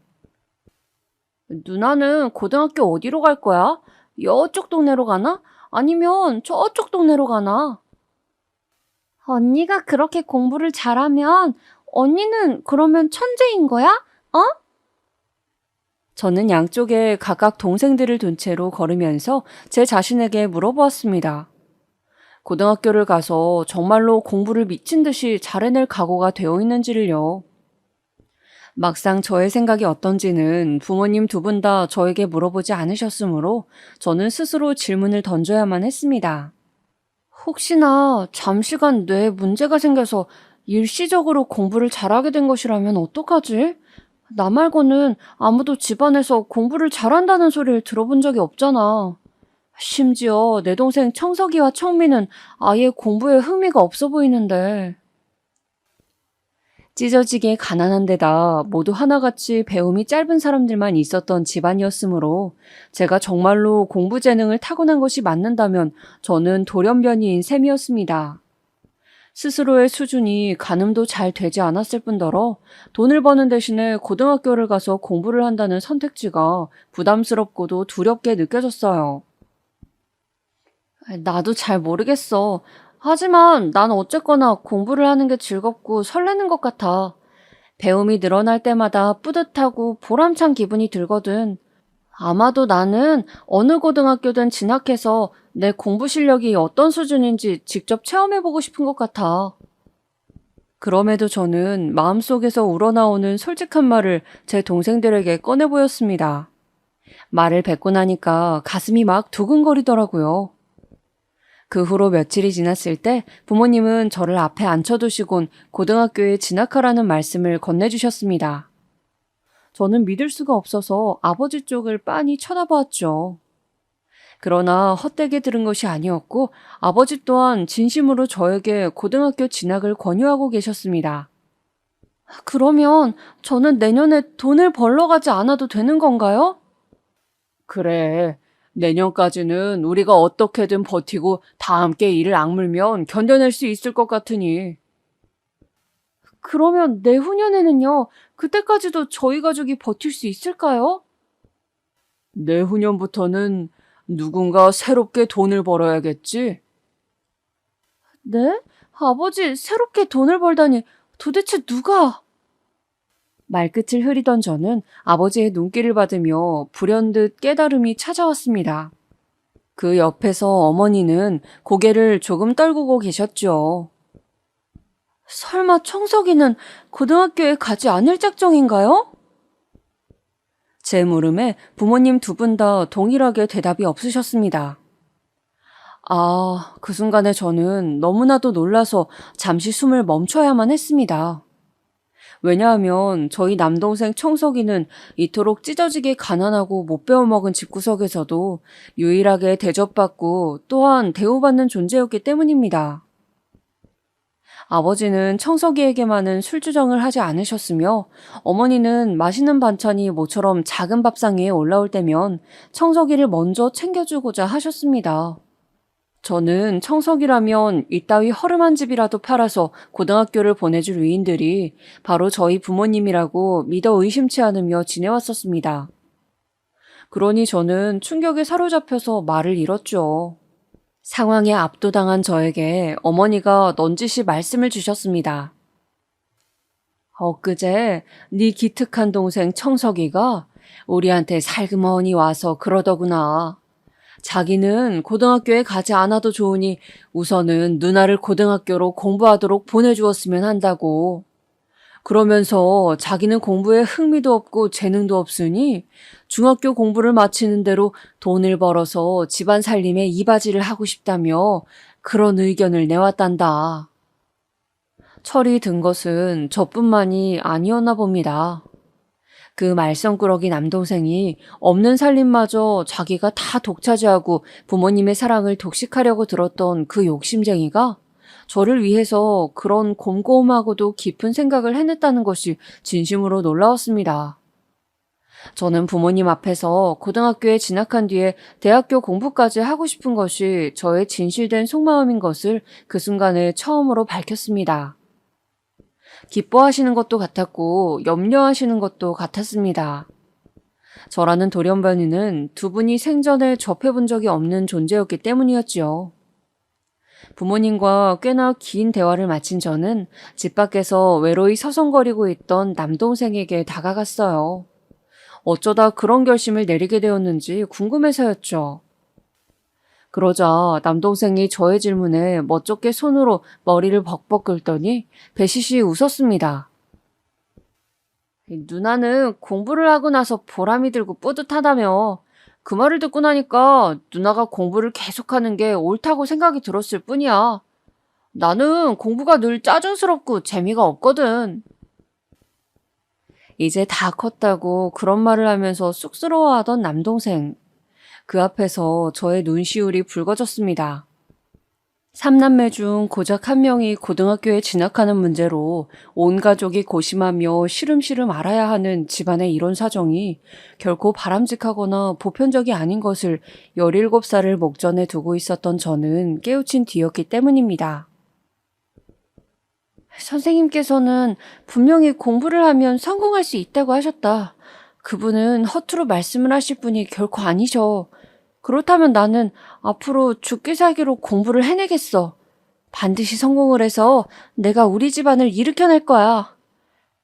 누나는 고등학교 어디로 갈 거야? 이쪽 동네로 가나? 아니면 저쪽 동네로 가나? 언니가 그렇게 공부를 잘하면 언니는 그러면 천재인 거야? 어? 저는 양쪽에 각각 동생들을 둔 채로 걸으면서 제 자신에게 물어보았습니다. 고등학교를 가서 정말로 공부를 미친 듯이 잘해낼 각오가 되어 있는지를요. 막상 저의 생각이 어떤지는 부모님 두 분 다 저에게 물어보지 않으셨으므로 저는 스스로 질문을 던져야만 했습니다. 혹시나 잠시간 뇌에 문제가 생겨서 일시적으로 공부를 잘하게 된 것이라면 어떡하지? 나 말고는 아무도 집안에서 공부를 잘한다는 소리를 들어본 적이 없잖아. 심지어 내 동생 청석이와 청미는 아예 공부에 흥미가 없어 보이는데. 찢어지게 가난한 데다 모두 하나같이 배움이 짧은 사람들만 있었던 집안이었으므로 제가 정말로 공부 재능을 타고난 것이 맞는다면 저는 돌연변이인 셈이었습니다. 스스로의 수준이 가늠도 잘 되지 않았을 뿐더러 돈을 버는 대신에 고등학교를 가서 공부를 한다는 선택지가 부담스럽고도 두렵게 느껴졌어요. 나도 잘 모르겠어. 하지만 난 어쨌거나 공부를 하는 게 즐겁고 설레는 것 같아. 배움이 늘어날 때마다 뿌듯하고 보람찬 기분이 들거든. 아마도 나는 어느 고등학교든 진학해서 내 공부 실력이 어떤 수준인지 직접 체험해보고 싶은 것 같아. 그럼에도 저는 마음속에서 우러나오는 솔직한 말을 제 동생들에게 꺼내 보였습니다. 말을 뱉고 나니까 가슴이 막 두근거리더라고요. 그 후로 며칠이 지났을 때 부모님은 저를 앞에 앉혀두시곤 고등학교에 진학하라는 말씀을 건네주셨습니다. 저는 믿을 수가 없어서 아버지 쪽을 빤히 쳐다보았죠. 그러나 헛되게 들은 것이 아니었고 아버지 또한 진심으로 저에게 고등학교 진학을 권유하고 계셨습니다. 그러면 저는 내년에 돈을 벌러 가지 않아도 되는 건가요? 그래. 내년까지는 우리가 어떻게든 버티고 다 함께 이를 악물면 견뎌낼 수 있을 것 같으니. 그러면 내후년에는요? 그때까지도 저희 가족이 버틸 수 있을까요? 내후년부터는 누군가 새롭게 돈을 벌어야겠지? 네? 아버지, 새롭게 돈을 벌다니 도대체 누가? 말끝을 흐리던 저는 아버지의 눈길을 받으며 불현듯 깨달음이 찾아왔습니다. 그 옆에서 어머니는 고개를 조금 떨구고 계셨죠. 설마 청석이는 고등학교에 가지 않을 작정인가요? 제 물음에 부모님 두 분 다 동일하게 대답이 없으셨습니다. 아, 그 순간에 저는 너무나도 놀라서 잠시 숨을 멈춰야만 했습니다. 왜냐하면 저희 남동생 청석이는 이토록 찢어지게 가난하고 못 배워먹은 집구석에서도 유일하게 대접받고 또한 대우받는 존재였기 때문입니다. 아버지는 청석이에게만은 술주정을 하지 않으셨으며 어머니는 맛있는 반찬이 모처럼 작은 밥상 위에 올라올 때면 청석이를 먼저 챙겨주고자 하셨습니다. 저는 청석이라면 이따위 허름한 집이라도 팔아서 고등학교를 보내줄 위인들이 바로 저희 부모님이라고 믿어 의심치 않으며 지내왔었습니다. 그러니 저는 충격에 사로잡혀서 말을 잃었죠. 상황에 압도당한 저에게 어머니가 넌지시 말씀을 주셨습니다. 엊그제 네 기특한 동생 청석이가 우리한테 살그머니 와서 그러더구나. 자기는 고등학교에 가지 않아도 좋으니 우선은 누나를 고등학교로 공부하도록 보내주었으면 한다고. 그러면서 자기는 공부에 흥미도 없고 재능도 없으니 중학교 공부를 마치는 대로 돈을 벌어서 집안 살림에 이바지를 하고 싶다며 그런 의견을 내왔단다. 철이 든 것은 저뿐만이 아니었나 봅니다. 그 말썽꾸러기 남동생이 없는 살림마저 자기가 다 독차지하고 부모님의 사랑을 독식하려고 들었던 그 욕심쟁이가 저를 위해서 그런 곰곰하고도 깊은 생각을 해냈다는 것이 진심으로 놀라웠습니다. 저는 부모님 앞에서 고등학교에 진학한 뒤에 대학교 공부까지 하고 싶은 것이 저의 진실된 속마음인 것을 그 순간에 처음으로 밝혔습니다. 기뻐하시는 것도 같았고 염려하시는 것도 같았습니다. 저라는 돌연변이는 두 분이 생전에 접해본 적이 없는 존재였기 때문이었지요. 부모님과 꽤나 긴 대화를 마친 저는 집 밖에서 외로이 서성거리고 있던 남동생에게 다가갔어요. 어쩌다 그런 결심을 내리게 되었는지 궁금해서였죠. 그러자 남동생이 저의 질문에 멋쩍게 손으로 머리를 벅벅 긁더니 배시시 웃었습니다. 누나는 공부를 하고 나서 보람이 들고 뿌듯하다며. 그 말을 듣고 나니까 누나가 공부를 계속하는 게 옳다고 생각이 들었을 뿐이야. 나는 공부가 늘 짜증스럽고 재미가 없거든. 이제 다 컸다고 그런 말을 하면서 쑥스러워하던 남동생. 그 앞에서 저의 눈시울이 붉어졌습니다. 3남매 중 고작 한 명이 고등학교에 진학하는 문제로 온 가족이 고심하며 시름시름 알아야 하는 집안의 이론 사정이 결코 바람직하거나 보편적이 아닌 것을 17살을 목전에 두고 있었던 저는 깨우친 뒤였기 때문입니다. 선생님께서는 분명히 공부를 하면 성공할 수 있다고 하셨다. 그분은 허투루 말씀을 하실 분이 결코 아니셔. 그렇다면 나는 앞으로 죽기 살기로 공부를 해내겠어. 반드시 성공을 해서 내가 우리 집안을 일으켜낼 거야.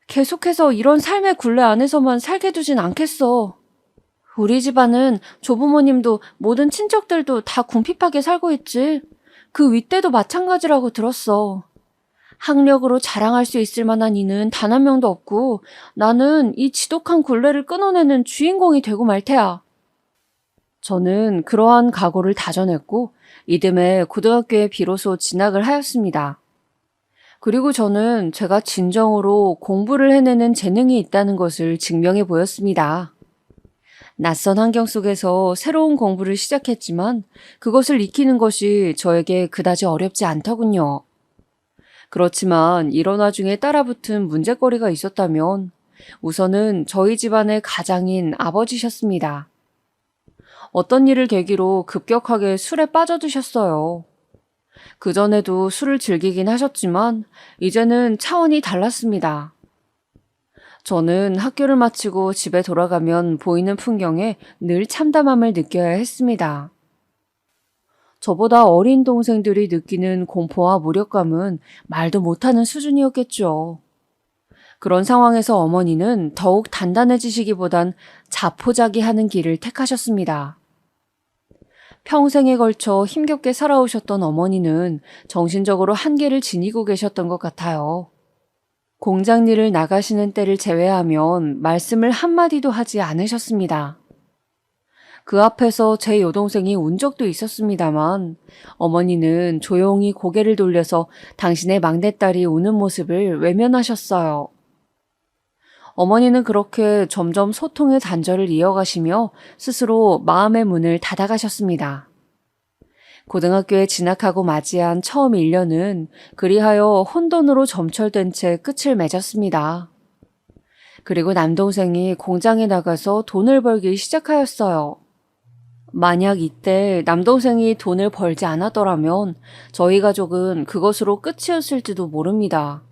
계속해서 이런 삶의 굴레 안에서만 살게 두진 않겠어. 우리 집안은 조부모님도 모든 친척들도 다 궁핍하게 살고 있지. 그 윗대도 마찬가지라고 들었어. 학력으로 자랑할 수 있을 만한 이는 단 한 명도 없고 나는 이 지독한 굴레를 끊어내는 주인공이 되고 말 테야. 저는 그러한 각오를 다져냈고 이듬해 고등학교에 비로소 진학을 하였습니다. 그리고 저는 제가 진정으로 공부를 해내는 재능이 있다는 것을 증명해 보였습니다. 낯선 환경 속에서 새로운 공부를 시작했지만 그것을 익히는 것이 저에게 그다지 어렵지 않더군요. 그렇지만 이런 와중에 따라붙은 문제거리가 있었다면 우선은 저희 집안의 가장인 아버지셨습니다. 어떤 일을 계기로 급격하게 술에 빠져드셨어요. 그전에도 술을 즐기긴 하셨지만 이제는 차원이 달랐습니다. 저는 학교를 마치고 집에 돌아가면 보이는 풍경에 늘 참담함을 느껴야 했습니다. 저보다 어린 동생들이 느끼는 공포와 무력감은 말도 못하는 수준이었겠죠. 그런 상황에서 어머니는 더욱 단단해지시기보단 자포자기하는 길을 택하셨습니다. 평생에 걸쳐 힘겹게 살아오셨던 어머니는 정신적으로 한계를 지니고 계셨던 것 같아요. 공장 일을 나가시는 때를 제외하면 말씀을 한마디도 하지 않으셨습니다. 그 앞에서 제 여동생이 운 적도 있었습니다만 어머니는 조용히 고개를 돌려서 당신의 막내딸이 우는 모습을 외면하셨어요. 어머니는 그렇게 점점 소통의 단절을 이어가시며 스스로 마음의 문을 닫아가셨습니다. 고등학교에 진학하고 맞이한 처음 1년은 그리하여 혼돈으로 점철된 채 끝을 맺었습니다. 그리고 남동생이 공장에 나가서 돈을 벌기 시작하였어요. 만약 이때 남동생이 돈을 벌지 않았더라면 저희 가족은 그것으로 끝이었을지도 모릅니다.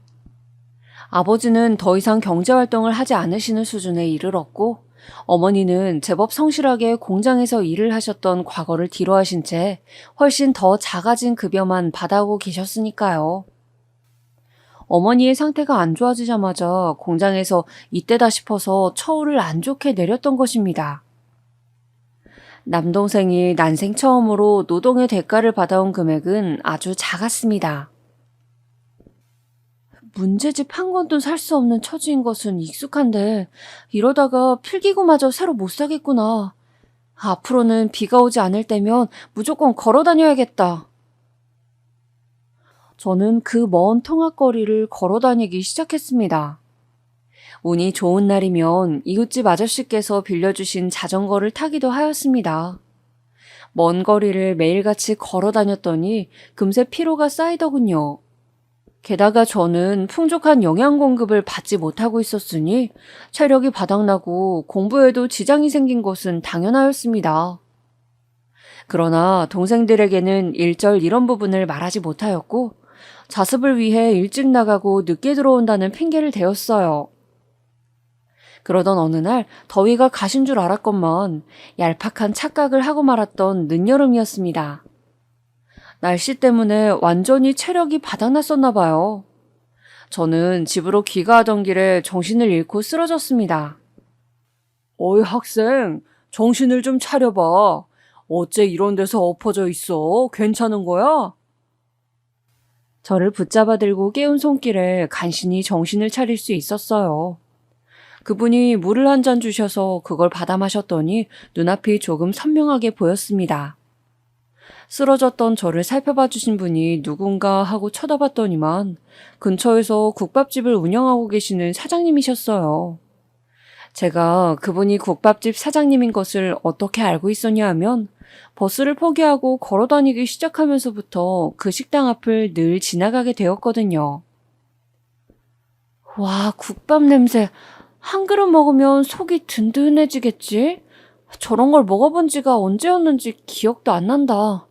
아버지는 더 이상 경제활동을 하지 않으시는 수준에 이르렀고 어머니는 제법 성실하게 공장에서 일을 하셨던 과거를 뒤로하신 채 훨씬 더 작아진 급여만 받아오고 계셨으니까요. 어머니의 상태가 안 좋아지자마자 공장에서 이때다 싶어서 처우를 안 좋게 내렸던 것입니다. 남동생이 난생 처음으로 노동의 대가를 받아온 금액은 아주 작았습니다. 문제집 한 권도 살 수 없는 처지인 것은 익숙한데 이러다가 필기구마저 새로 못 사겠구나. 앞으로는 비가 오지 않을 때면 무조건 걸어 다녀야겠다. 저는 그 먼 통학거리를 걸어 다니기 시작했습니다. 운이 좋은 날이면 이웃집 아저씨께서 빌려주신 자전거를 타기도 하였습니다. 먼 거리를 매일같이 걸어 다녔더니 금세 피로가 쌓이더군요. 게다가 저는 풍족한 영양 공급을 받지 못하고 있었으니 체력이 바닥나고 공부에도 지장이 생긴 것은 당연하였습니다. 그러나 동생들에게는 일절 이런 부분을 말하지 못하였고 자습을 위해 일찍 나가고 늦게 들어온다는 핑계를 대었어요. 그러던 어느 날 더위가 가신 줄 알았건만 얄팍한 착각을 하고 말았던 늦여름이었습니다. 날씨 때문에 완전히 체력이 바닥났었나 봐요. 저는 집으로 귀가하던 길에 정신을 잃고 쓰러졌습니다. 어이 학생, 정신을 좀 차려봐. 어째 이런 데서 엎어져 있어? 괜찮은 거야? 저를 붙잡아 들고 깨운 손길에 간신히 정신을 차릴 수 있었어요. 그분이 물을 한 잔 주셔서 그걸 받아 마셨더니 눈앞이 조금 선명하게 보였습니다. 쓰러졌던 저를 살펴봐 주신 분이 누군가 하고 쳐다봤더니만 근처에서 국밥집을 운영하고 계시는 사장님이셨어요. 제가 그분이 국밥집 사장님인 것을 어떻게 알고 있었냐 하면 버스를 포기하고 걸어 다니기 시작하면서부터 그 식당 앞을 늘 지나가게 되었거든요. 와, 국밥 냄새. 한 그릇 먹으면 속이 든든해지겠지? 저런 걸 먹어본 지가 언제였는지 기억도 안 난다.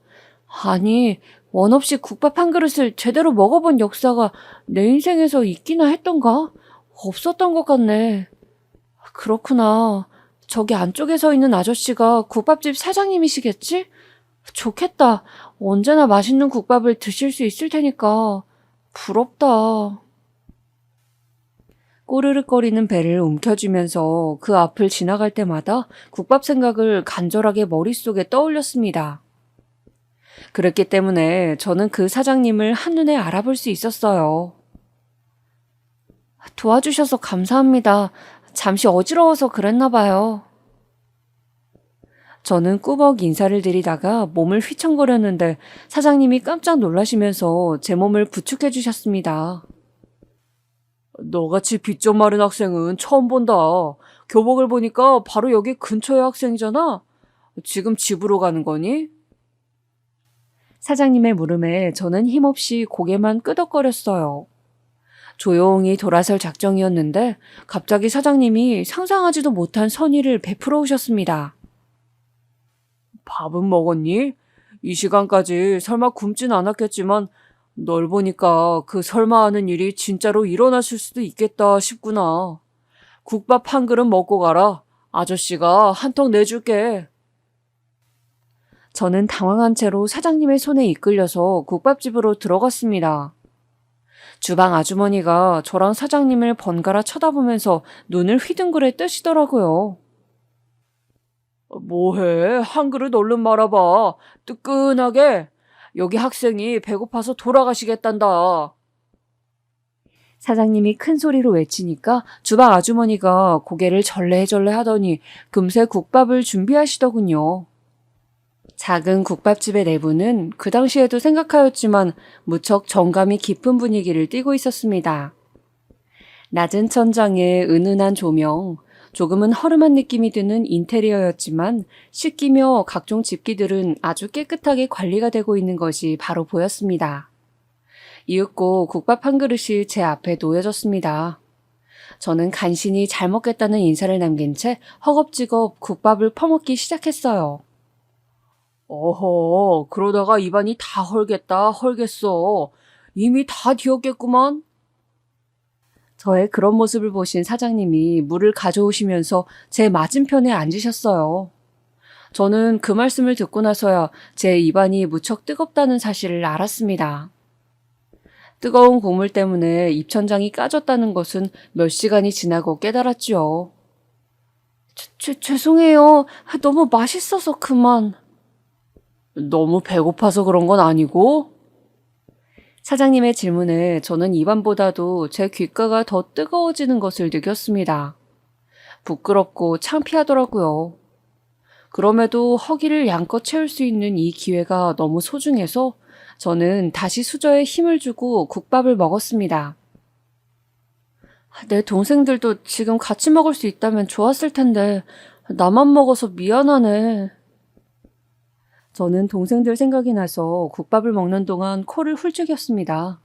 아니, 원 없이 국밥 한 그릇을 제대로 먹어본 역사가 내 인생에서 있기나 했던가? 없었던 것 같네. 그렇구나. 저기 안쪽에 서 있는 아저씨가 국밥집 사장님이시겠지? 좋겠다. 언제나 맛있는 국밥을 드실 수 있을 테니까. 부럽다. 꼬르륵거리는 배를 움켜쥐면서 그 앞을 지나갈 때마다 국밥 생각을 간절하게 머릿속에 떠올렸습니다. 그랬기 때문에 저는 그 사장님을 한눈에 알아볼 수 있었어요. 도와주셔서 감사합니다. 잠시 어지러워서 그랬나 봐요. 저는 꾸벅 인사를 드리다가 몸을 휘청거렸는데 사장님이 깜짝 놀라시면서 제 몸을 부축해 주셨습니다. 너같이 빚 좀 마른 학생은 처음 본다. 교복을 보니까 바로 여기 근처의 학생이잖아. 지금 집으로 가는 거니? 사장님의 물음에 저는 힘없이 고개만 끄덕거렸어요. 조용히 돌아설 작정이었는데 갑자기 사장님이 상상하지도 못한 선의를 베풀어 오셨습니다. 밥은 먹었니? 이 시간까지 설마 굶진 않았겠지만 널 보니까 그 설마 하는 일이 진짜로 일어났을 수도 있겠다 싶구나. 국밥 한 그릇 먹고 가라. 아저씨가 한턱 내줄게. 저는 당황한 채로 사장님의 손에 이끌려서 국밥집으로 들어갔습니다. 주방 아주머니가 저랑 사장님을 번갈아 쳐다보면서 눈을 휘둥그레 뜨시더라고요. 뭐해? 한 그릇 얼른 말아봐. 뜨끈하게. 여기 학생이 배고파서 돌아가시겠단다. 사장님이 큰 소리로 외치니까 주방 아주머니가 고개를 절레절레 하더니 금세 국밥을 준비하시더군요. 작은 국밥집의 내부는 그 당시에도 생각하였지만 무척 정감이 깊은 분위기를 띠고 있었습니다. 낮은 천장에 은은한 조명, 조금은 허름한 느낌이 드는 인테리어였지만 식기며 각종 집기들은 아주 깨끗하게 관리가 되고 있는 것이 바로 보였습니다. 이윽고 국밥 한 그릇이 제 앞에 놓여졌습니다. 저는 간신히 잘 먹겠다는 인사를 남긴 채 허겁지겁 국밥을 퍼먹기 시작했어요. 어허, 그러다가 입안이 다 헐겠어. 이미 다 뒤었겠구만. 저의 그런 모습을 보신 사장님이 물을 가져오시면서 제 맞은편에 앉으셨어요. 저는 그 말씀을 듣고 나서야 제 입안이 무척 뜨겁다는 사실을 알았습니다. 뜨거운 국물 때문에 입천장이 까졌다는 것은 몇 시간이 지나고 깨달았지요. 죄송해요. 너무 맛있어서 그만. 너무 배고파서 그런 건 아니고? 사장님의 질문에 저는 입안보다도 제 귓가가 더 뜨거워지는 것을 느꼈습니다. 부끄럽고 창피하더라고요. 그럼에도 허기를 양껏 채울 수 있는 이 기회가 너무 소중해서 저는 다시 수저에 힘을 주고 국밥을 먹었습니다. 내 동생들도 지금 같이 먹을 수 있다면 좋았을 텐데 나만 먹어서 미안하네. 저는 동생들 생각이 나서 국밥을 먹는 동안 코를 훌쩍였습니다.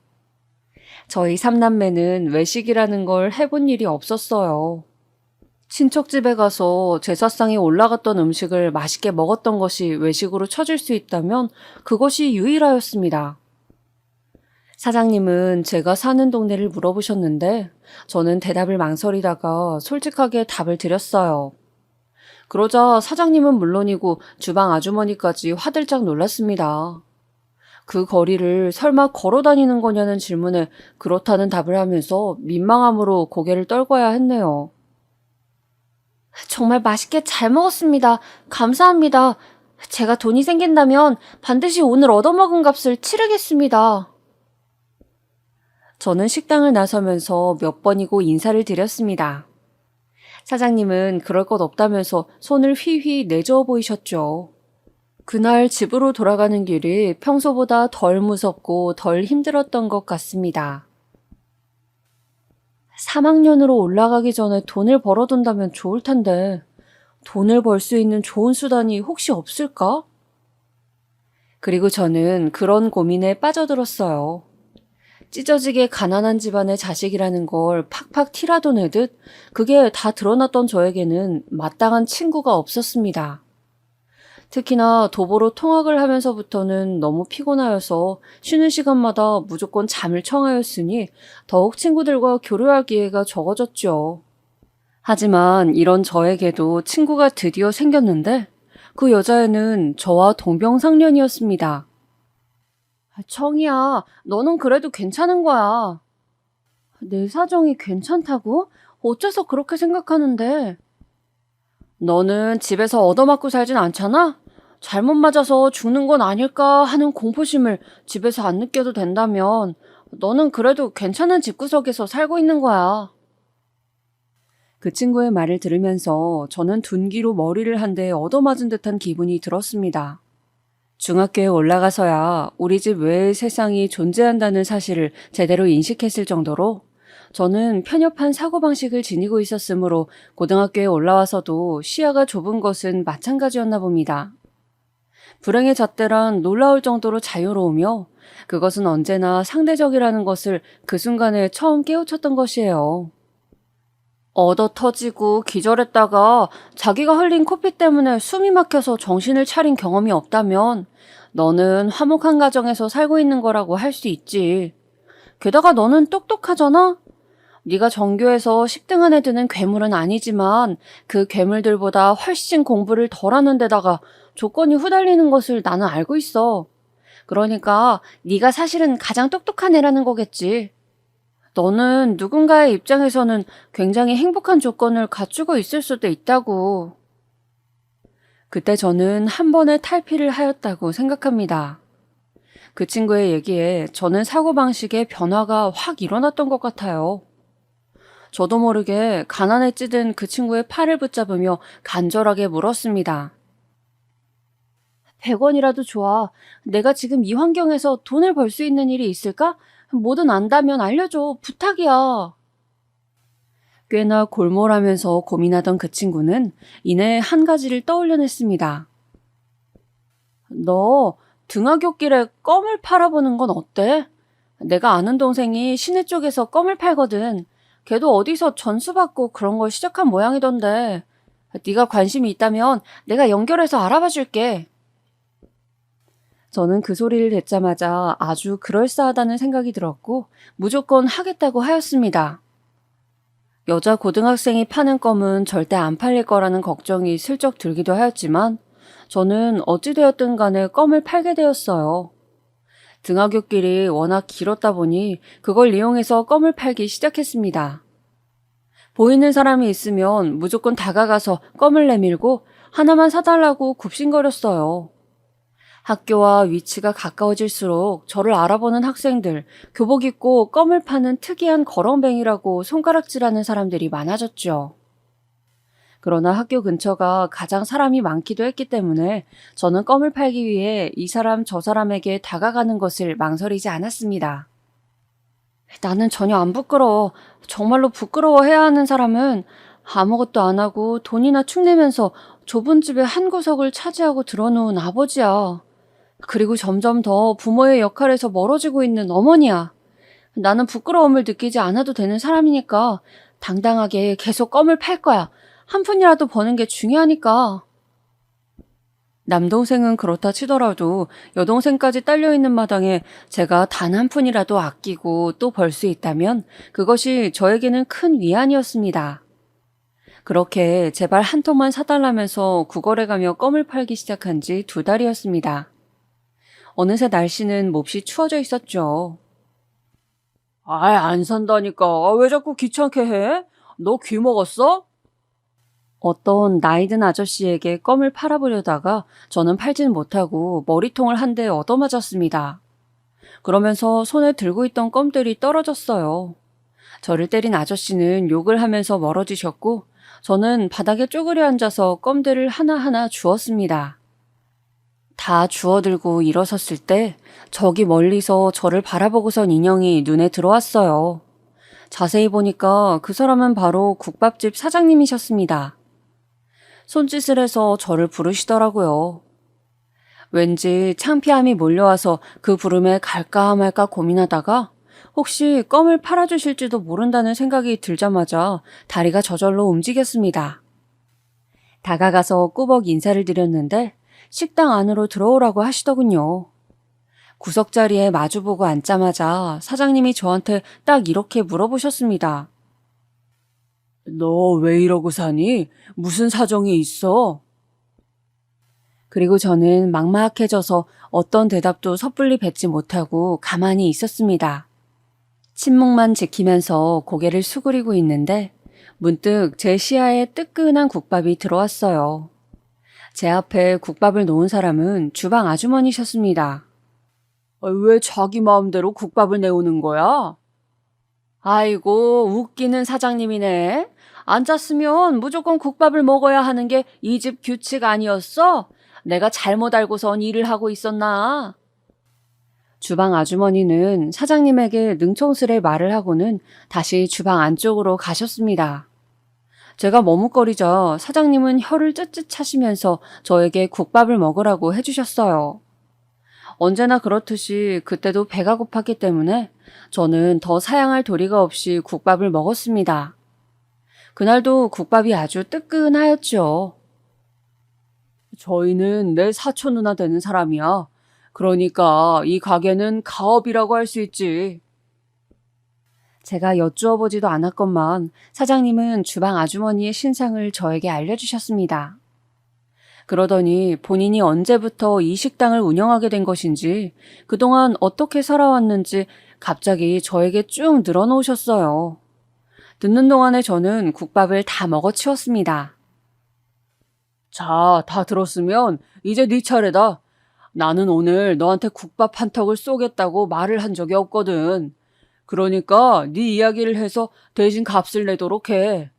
저희 삼남매는 외식이라는 걸 해본 일이 없었어요. 친척집에 가서 제사상에 올라갔던 음식을 맛있게 먹었던 것이 외식으로 쳐질 수 있다면 그것이 유일하였습니다. 사장님은 제가 사는 동네를 물어보셨는데 저는 대답을 망설이다가 솔직하게 답을 드렸어요. 그러자 사장님은 물론이고 주방 아주머니까지 화들짝 놀랐습니다. 그 거리를 설마 걸어 다니는 거냐는 질문에 그렇다는 답을 하면서 민망함으로 고개를 떨궈야 했네요. 정말 맛있게 잘 먹었습니다. 감사합니다. 제가 돈이 생긴다면 반드시 오늘 얻어먹은 값을 치르겠습니다. 저는 식당을 나서면서 몇 번이고 인사를 드렸습니다. 사장님은 그럴 것 없다면서 손을 휘휘 내저어 보이셨죠. 그날 집으로 돌아가는 길이 평소보다 덜 무섭고 덜 힘들었던 것 같습니다. 3학년으로 올라가기 전에 돈을 벌어둔다면 좋을 텐데 돈을 벌 수 있는 좋은 수단이 혹시 없을까? 그리고 저는 그런 고민에 빠져들었어요. 찢어지게 가난한 집안의 자식이라는 걸 팍팍 티라도 내듯 그게 다 드러났던 저에게는 마땅한 친구가 없었습니다. 특히나 도보로 통학을 하면서부터는 너무 피곤하여서 쉬는 시간마다 무조건 잠을 청하였으니 더욱 친구들과 교류할 기회가 적어졌죠. 하지만 이런 저에게도 친구가 드디어 생겼는데 그 여자애는 저와 동병상련이었습니다. 청이야, 너는 그래도 괜찮은 거야. 내 사정이 괜찮다고? 어째서 그렇게 생각하는데? 너는 집에서 얻어맞고 살진 않잖아? 잘못 맞아서 죽는 건 아닐까 하는 공포심을 집에서 안 느껴도 된다면 너는 그래도 괜찮은 집구석에서 살고 있는 거야. 그 친구의 말을 들으면서 저는 둔기로 머리를 한 대 얻어맞은 듯한 기분이 들었습니다. 중학교에 올라가서야 우리 집 외의 세상이 존재한다는 사실을 제대로 인식했을 정도로 저는 편협한 사고방식을 지니고 있었으므로 고등학교에 올라와서도 시야가 좁은 것은 마찬가지였나 봅니다. 불행의 잣대란 놀라울 정도로 자유로우며 그것은 언제나 상대적이라는 것을 그 순간에 처음 깨우쳤던 것이에요. 얻어 터지고 기절했다가 자기가 흘린 코피 때문에 숨이 막혀서 정신을 차린 경험이 없다면 너는 화목한 가정에서 살고 있는 거라고 할 수 있지. 게다가 너는 똑똑하잖아? 네가 전교에서 10등 안에 드는 괴물은 아니지만 그 괴물들보다 훨씬 공부를 덜 하는 데다가 조건이 후달리는 것을 나는 알고 있어. 그러니까 네가 사실은 가장 똑똑한 애라는 거겠지. 너는 누군가의 입장에서는 굉장히 행복한 조건을 갖추고 있을 수도 있다고. 그때 저는 한 번의 탈피를 하였다고 생각합니다. 그 친구의 얘기에 저는 사고방식의 변화가 확 일어났던 것 같아요. 저도 모르게 가난에 찌든 그 친구의 팔을 붙잡으며 간절하게 물었습니다. 100원이라도 좋아. 내가 지금 이 환경에서 돈을 벌 수 있는 일이 있을까? 뭐든 안다면 알려줘. 부탁이야. 꽤나 골몰하면서 고민하던 그 친구는 이내 한 가지를 떠올려냈습니다. 너 등하굣길에 껌을 팔아보는 건 어때? 내가 아는 동생이 시내 쪽에서 껌을 팔거든. 걔도 어디서 전수받고 그런 걸 시작한 모양이던데. 네가 관심이 있다면 내가 연결해서 알아봐 줄게. 저는 그 소리를 듣자마자 아주 그럴싸하다는 생각이 들었고 무조건 하겠다고 하였습니다. 여자 고등학생이 파는 껌은 절대 안 팔릴 거라는 걱정이 슬쩍 들기도 하였지만 저는 어찌되었든 간에 껌을 팔게 되었어요. 등하굣길이 워낙 길었다 보니 그걸 이용해서 껌을 팔기 시작했습니다. 보이는 사람이 있으면 무조건 다가가서 껌을 내밀고 하나만 사달라고 굽신거렸어요. 학교와 위치가 가까워질수록 저를 알아보는 학생들, 교복 입고 껌을 파는 특이한 거렁뱅이라고 손가락질하는 사람들이 많아졌죠. 그러나 학교 근처가 가장 사람이 많기도 했기 때문에 저는 껌을 팔기 위해 이 사람 저 사람에게 다가가는 것을 망설이지 않았습니다. 나는 전혀 안 부끄러워. 정말로 부끄러워해야 하는 사람은 아무것도 안 하고 돈이나 축내면서 좁은 집의 한 구석을 차지하고 들어놓은 아버지야. 그리고 점점 더 부모의 역할에서 멀어지고 있는 어머니야. 나는 부끄러움을 느끼지 않아도 되는 사람이니까 당당하게 계속 껌을 팔 거야. 한 푼이라도 버는 게 중요하니까. 남동생은 그렇다 치더라도 여동생까지 딸려있는 마당에 제가 단 한 푼이라도 아끼고 또 벌 수 있다면 그것이 저에게는 큰 위안이었습니다. 그렇게 제발 한 통만 사달라면서 구걸해 가며 껌을 팔기 시작한 지 2달이었습니다. 어느새 날씨는 몹시 추워져 있었죠. 안 산다니까. 왜 자꾸 귀찮게 해? 너 귀 먹었어? 어떤 나이든 아저씨에게 껌을 팔아보려다가 저는 팔지는 못하고 머리통을 한 대 얻어맞았습니다. 그러면서 손에 들고 있던 껌들이 떨어졌어요. 저를 때린 아저씨는 욕을 하면서 멀어지셨고 저는 바닥에 쪼그려 앉아서 껌들을 하나하나 주웠습니다. 다 주워들고 일어섰을 때 저기 멀리서 저를 바라보고선 인형이 눈에 들어왔어요. 자세히 보니까 그 사람은 바로 국밥집 사장님이셨습니다. 손짓을 해서 저를 부르시더라고요. 왠지 창피함이 몰려와서 그 부름에 갈까 말까 고민하다가 혹시 껌을 팔아주실지도 모른다는 생각이 들자마자 다리가 저절로 움직였습니다. 다가가서 꾸벅 인사를 드렸는데 식당 안으로 들어오라고 하시더군요. 구석자리에 마주보고 앉자마자 사장님이 저한테 딱 이렇게 물어보셨습니다. 너 왜 이러고 사니? 무슨 사정이 있어? 그리고 저는 막막해져서 어떤 대답도 섣불리 뱉지 못하고 가만히 있었습니다. 침묵만 지키면서 고개를 수그리고 있는데 문득 제 시야에 뜨끈한 국밥이 들어왔어요. 제 앞에 국밥을 놓은 사람은 주방 아주머니셨습니다. 왜 자기 마음대로 국밥을 내오는 거야? 아이고, 웃기는 사장님이네. 앉았으면 무조건 국밥을 먹어야 하는 게 이 집 규칙 아니었어? 내가 잘못 알고선 일을 하고 있었나? 주방 아주머니는 사장님에게 능청스레 말을 하고는 다시 주방 안쪽으로 가셨습니다. 제가 머뭇거리자 사장님은 혀를 쯧쯧 차시면서 저에게 국밥을 먹으라고 해주셨어요. 언제나 그렇듯이 그때도 배가 고팠기 때문에 저는 더 사양할 도리가 없이 국밥을 먹었습니다. 그날도 국밥이 아주 뜨끈하였죠. 저희는 내 사촌 누나 되는 사람이야. 그러니까 이 가게는 가업이라고 할 수 있지. 제가 여쭈어 보지도 않았건만 사장님은 주방 아주머니의 신상을 저에게 알려주셨습니다. 그러더니 본인이 언제부터 이 식당을 운영하게 된 것인지, 그동안 어떻게 살아왔는지 갑자기 저에게 쭉 늘어놓으셨어요. 듣는 동안에 저는 국밥을 다 먹어치웠습니다. 자, 다 들었으면 이제 네 차례다. 나는 오늘 너한테 국밥 한 턱을 쏘겠다고 말을 한 적이 없거든. 그러니까 네 이야기를 해서 대신 값을 내도록 해.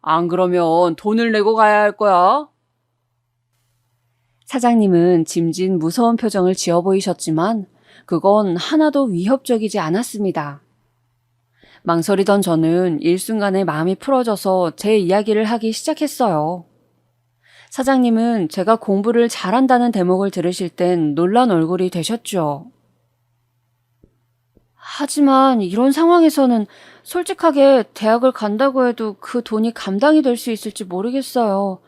안 그러면 돈을 내고 가야 할 거야. 사장님은 짐진 무서운 표정을 지어 보이셨지만 그건 하나도 위협적이지 않았습니다. 망설이던 저는 일순간에 마음이 풀어져서 제 이야기를 하기 시작했어요. 사장님은 제가 공부를 잘한다는 대목을 들으실 땐 놀란 얼굴이 되셨죠. 하지만 이런 상황에서는 솔직하게 대학을 간다고 해도 그 돈이 감당이 될 수 있을지 모르겠어요.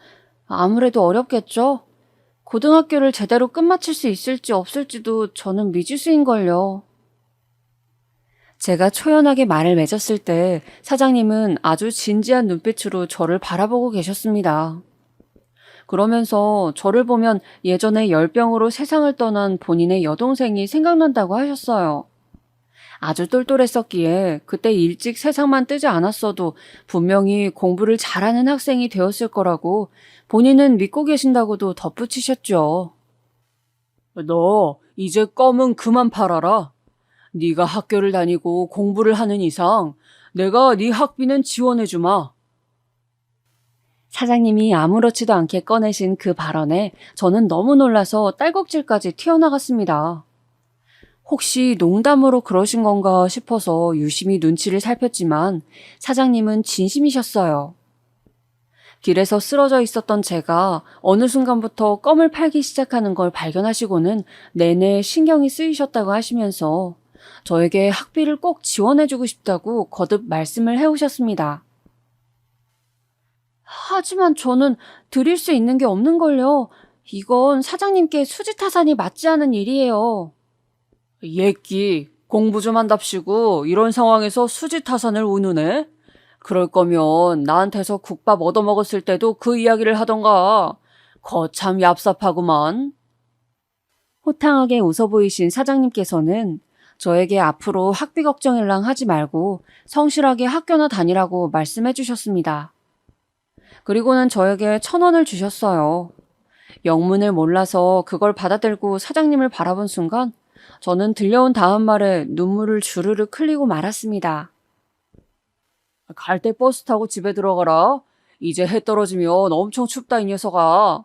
아무래도 어렵겠죠? 고등학교를 제대로 끝마칠 수 있을지 없을지도 저는 미지수인걸요. 제가 초연하게 말을 맺었을 때 사장님은 아주 진지한 눈빛으로 저를 바라보고 계셨습니다. 그러면서 저를 보면 예전에 열병으로 세상을 떠난 본인의 여동생이 생각난다고 하셨어요. 아주 똘똘했었기에 그때 일찍 세상만 뜨지 않았어도 분명히 공부를 잘하는 학생이 되었을 거라고 본인은 믿고 계신다고도 덧붙이셨죠. 너 이제 껌은 그만 팔아라. 네가 학교를 다니고 공부를 하는 이상 내가 네 학비는 지원해주마. 사장님이 아무렇지도 않게 꺼내신 그 발언에 저는 너무 놀라서 딸꾹질까지 튀어나갔습니다. 혹시 농담으로 그러신 건가 싶어서 유심히 눈치를 살폈지만 사장님은 진심이셨어요. 길에서 쓰러져 있었던 제가 어느 순간부터 껌을 팔기 시작하는 걸 발견하시고는 내내 신경이 쓰이셨다고 하시면서 저에게 학비를 꼭 지원해주고 싶다고 거듭 말씀을 해오셨습니다. 하지만 저는 드릴 수 있는 게 없는걸요. 이건 사장님께 수지타산이 맞지 않은 일이에요. 예끼, 공부 좀 한답시고 이런 상황에서 수지타산을 운우네? 그럴 거면 나한테서 국밥 얻어먹었을 때도 그 이야기를 하던가. 거참 얍삽하구만. 호탕하게 웃어 보이신 사장님께서는 저에게 앞으로 학비 걱정일랑 하지 말고 성실하게 학교나 다니라고 말씀해 주셨습니다. 그리고는 저에게 1,000원을 주셨어요. 영문을 몰라서 그걸 받아들고 사장님을 바라본 순간 저는 들려온 다음 말에 눈물을 주르륵 흘리고 말았습니다. 갈 때 버스 타고 집에 들어가라. 이제 해 떨어지면 엄청 춥다 이 녀석아.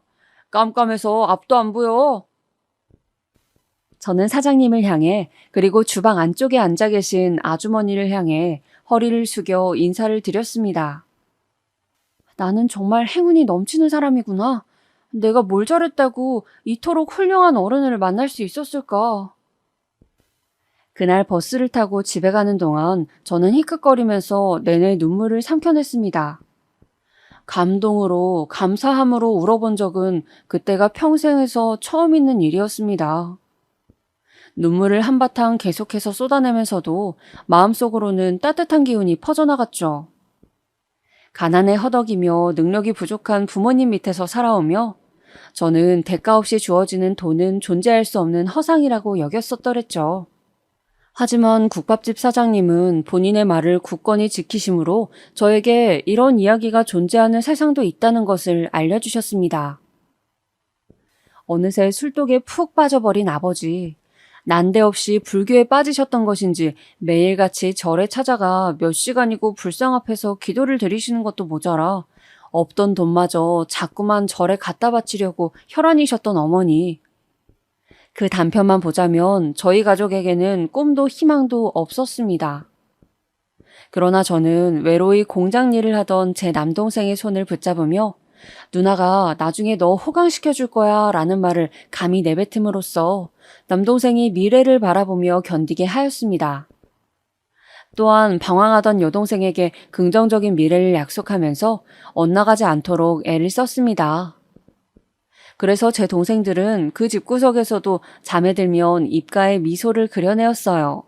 깜깜해서 앞도 안 보여. 저는 사장님을 향해 그리고 주방 안쪽에 앉아 계신 아주머니를 향해 허리를 숙여 인사를 드렸습니다. 나는 정말 행운이 넘치는 사람이구나. 내가 뭘 잘했다고 이토록 훌륭한 어른을 만날 수 있었을까? 그날 버스를 타고 집에 가는 동안 저는 히끗거리면서 내내 눈물을 삼켜냈습니다. 감동으로, 감사함으로 울어본 적은 그때가 평생에서 처음 있는 일이었습니다. 눈물을 한바탕 계속해서 쏟아내면서도 마음속으로는 따뜻한 기운이 퍼져나갔죠. 가난에 허덕이며 능력이 부족한 부모님 밑에서 살아오며 저는 대가 없이 주어지는 돈은 존재할 수 없는 허상이라고 여겼었더랬죠. 하지만 국밥집 사장님은 본인의 말을 굳건히 지키심으로 저에게 이런 이야기가 존재하는 세상도 있다는 것을 알려주셨습니다. 어느새 술독에 푹 빠져버린 아버지. 난데없이 불교에 빠지셨던 것인지 매일같이 절에 찾아가 몇 시간이고 불상 앞에서 기도를 드리시는 것도 모자라 없던 돈마저 자꾸만 절에 갖다 바치려고 혈안이셨던 어머니. 그 단편만 보자면 저희 가족에게는 꿈도 희망도 없었습니다. 그러나 저는 외로이 공장 일을 하던 제 남동생의 손을 붙잡으며 누나가 나중에 너 호강시켜줄 거야 라는 말을 감히 내뱉음으로써 남동생이 미래를 바라보며 견디게 하였습니다. 또한 방황하던 여동생에게 긍정적인 미래를 약속하면서 엇나가지 않도록 애를 썼습니다. 그래서 제 동생들은 그 집구석에서도 잠에 들면 입가에 미소를 그려내었어요.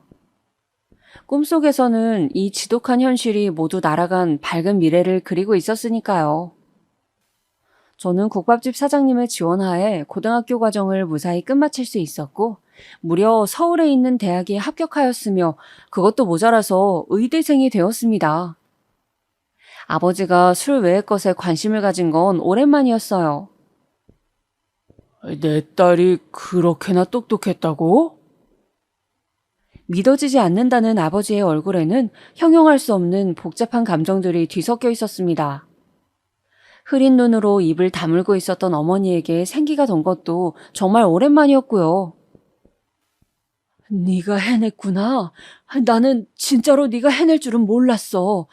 꿈속에서는 이 지독한 현실이 모두 날아간 밝은 미래를 그리고 있었으니까요. 저는 국밥집 사장님의 지원하에 고등학교 과정을 무사히 끝마칠 수 있었고 무려 서울에 있는 대학에 합격하였으며 그것도 모자라서 의대생이 되었습니다. 아버지가 술 외의 것에 관심을 가진 건 오랜만이었어요. 내 딸이 그렇게나 똑똑했다고? 믿어지지 않는다는 아버지의 얼굴에는 형용할 수 없는 복잡한 감정들이 뒤섞여 있었습니다. 흐린 눈으로 입을 다물고 있었던 어머니에게 생기가 돈 것도 정말 오랜만이었고요. 네가 해냈구나. 나는 진짜로 네가 해낼 줄은 몰랐어.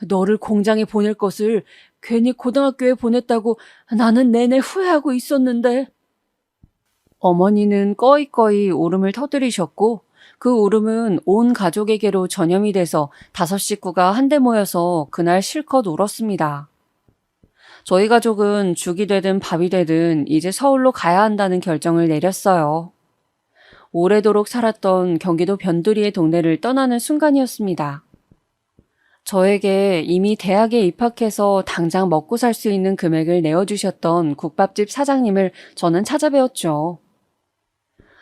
너를 공장에 보낼 것을 괜히 고등학교에 보냈다고 나는 내내 후회하고 있었는데. 어머니는 꺼이꺼이 울음을 터뜨리셨고 그 울음은 온 가족에게로 전염이 돼서 5식구가 한데 모여서 그날 실컷 울었습니다. 저희 가족은 죽이 되든 밥이 되든 이제 서울로 가야 한다는 결정을 내렸어요. 오래도록 살았던 경기도 변두리의 동네를 떠나는 순간이었습니다. 저에게 이미 대학에 입학해서 당장 먹고 살 수 있는 금액을 내어주셨던 국밥집 사장님을 저는 찾아뵈었죠.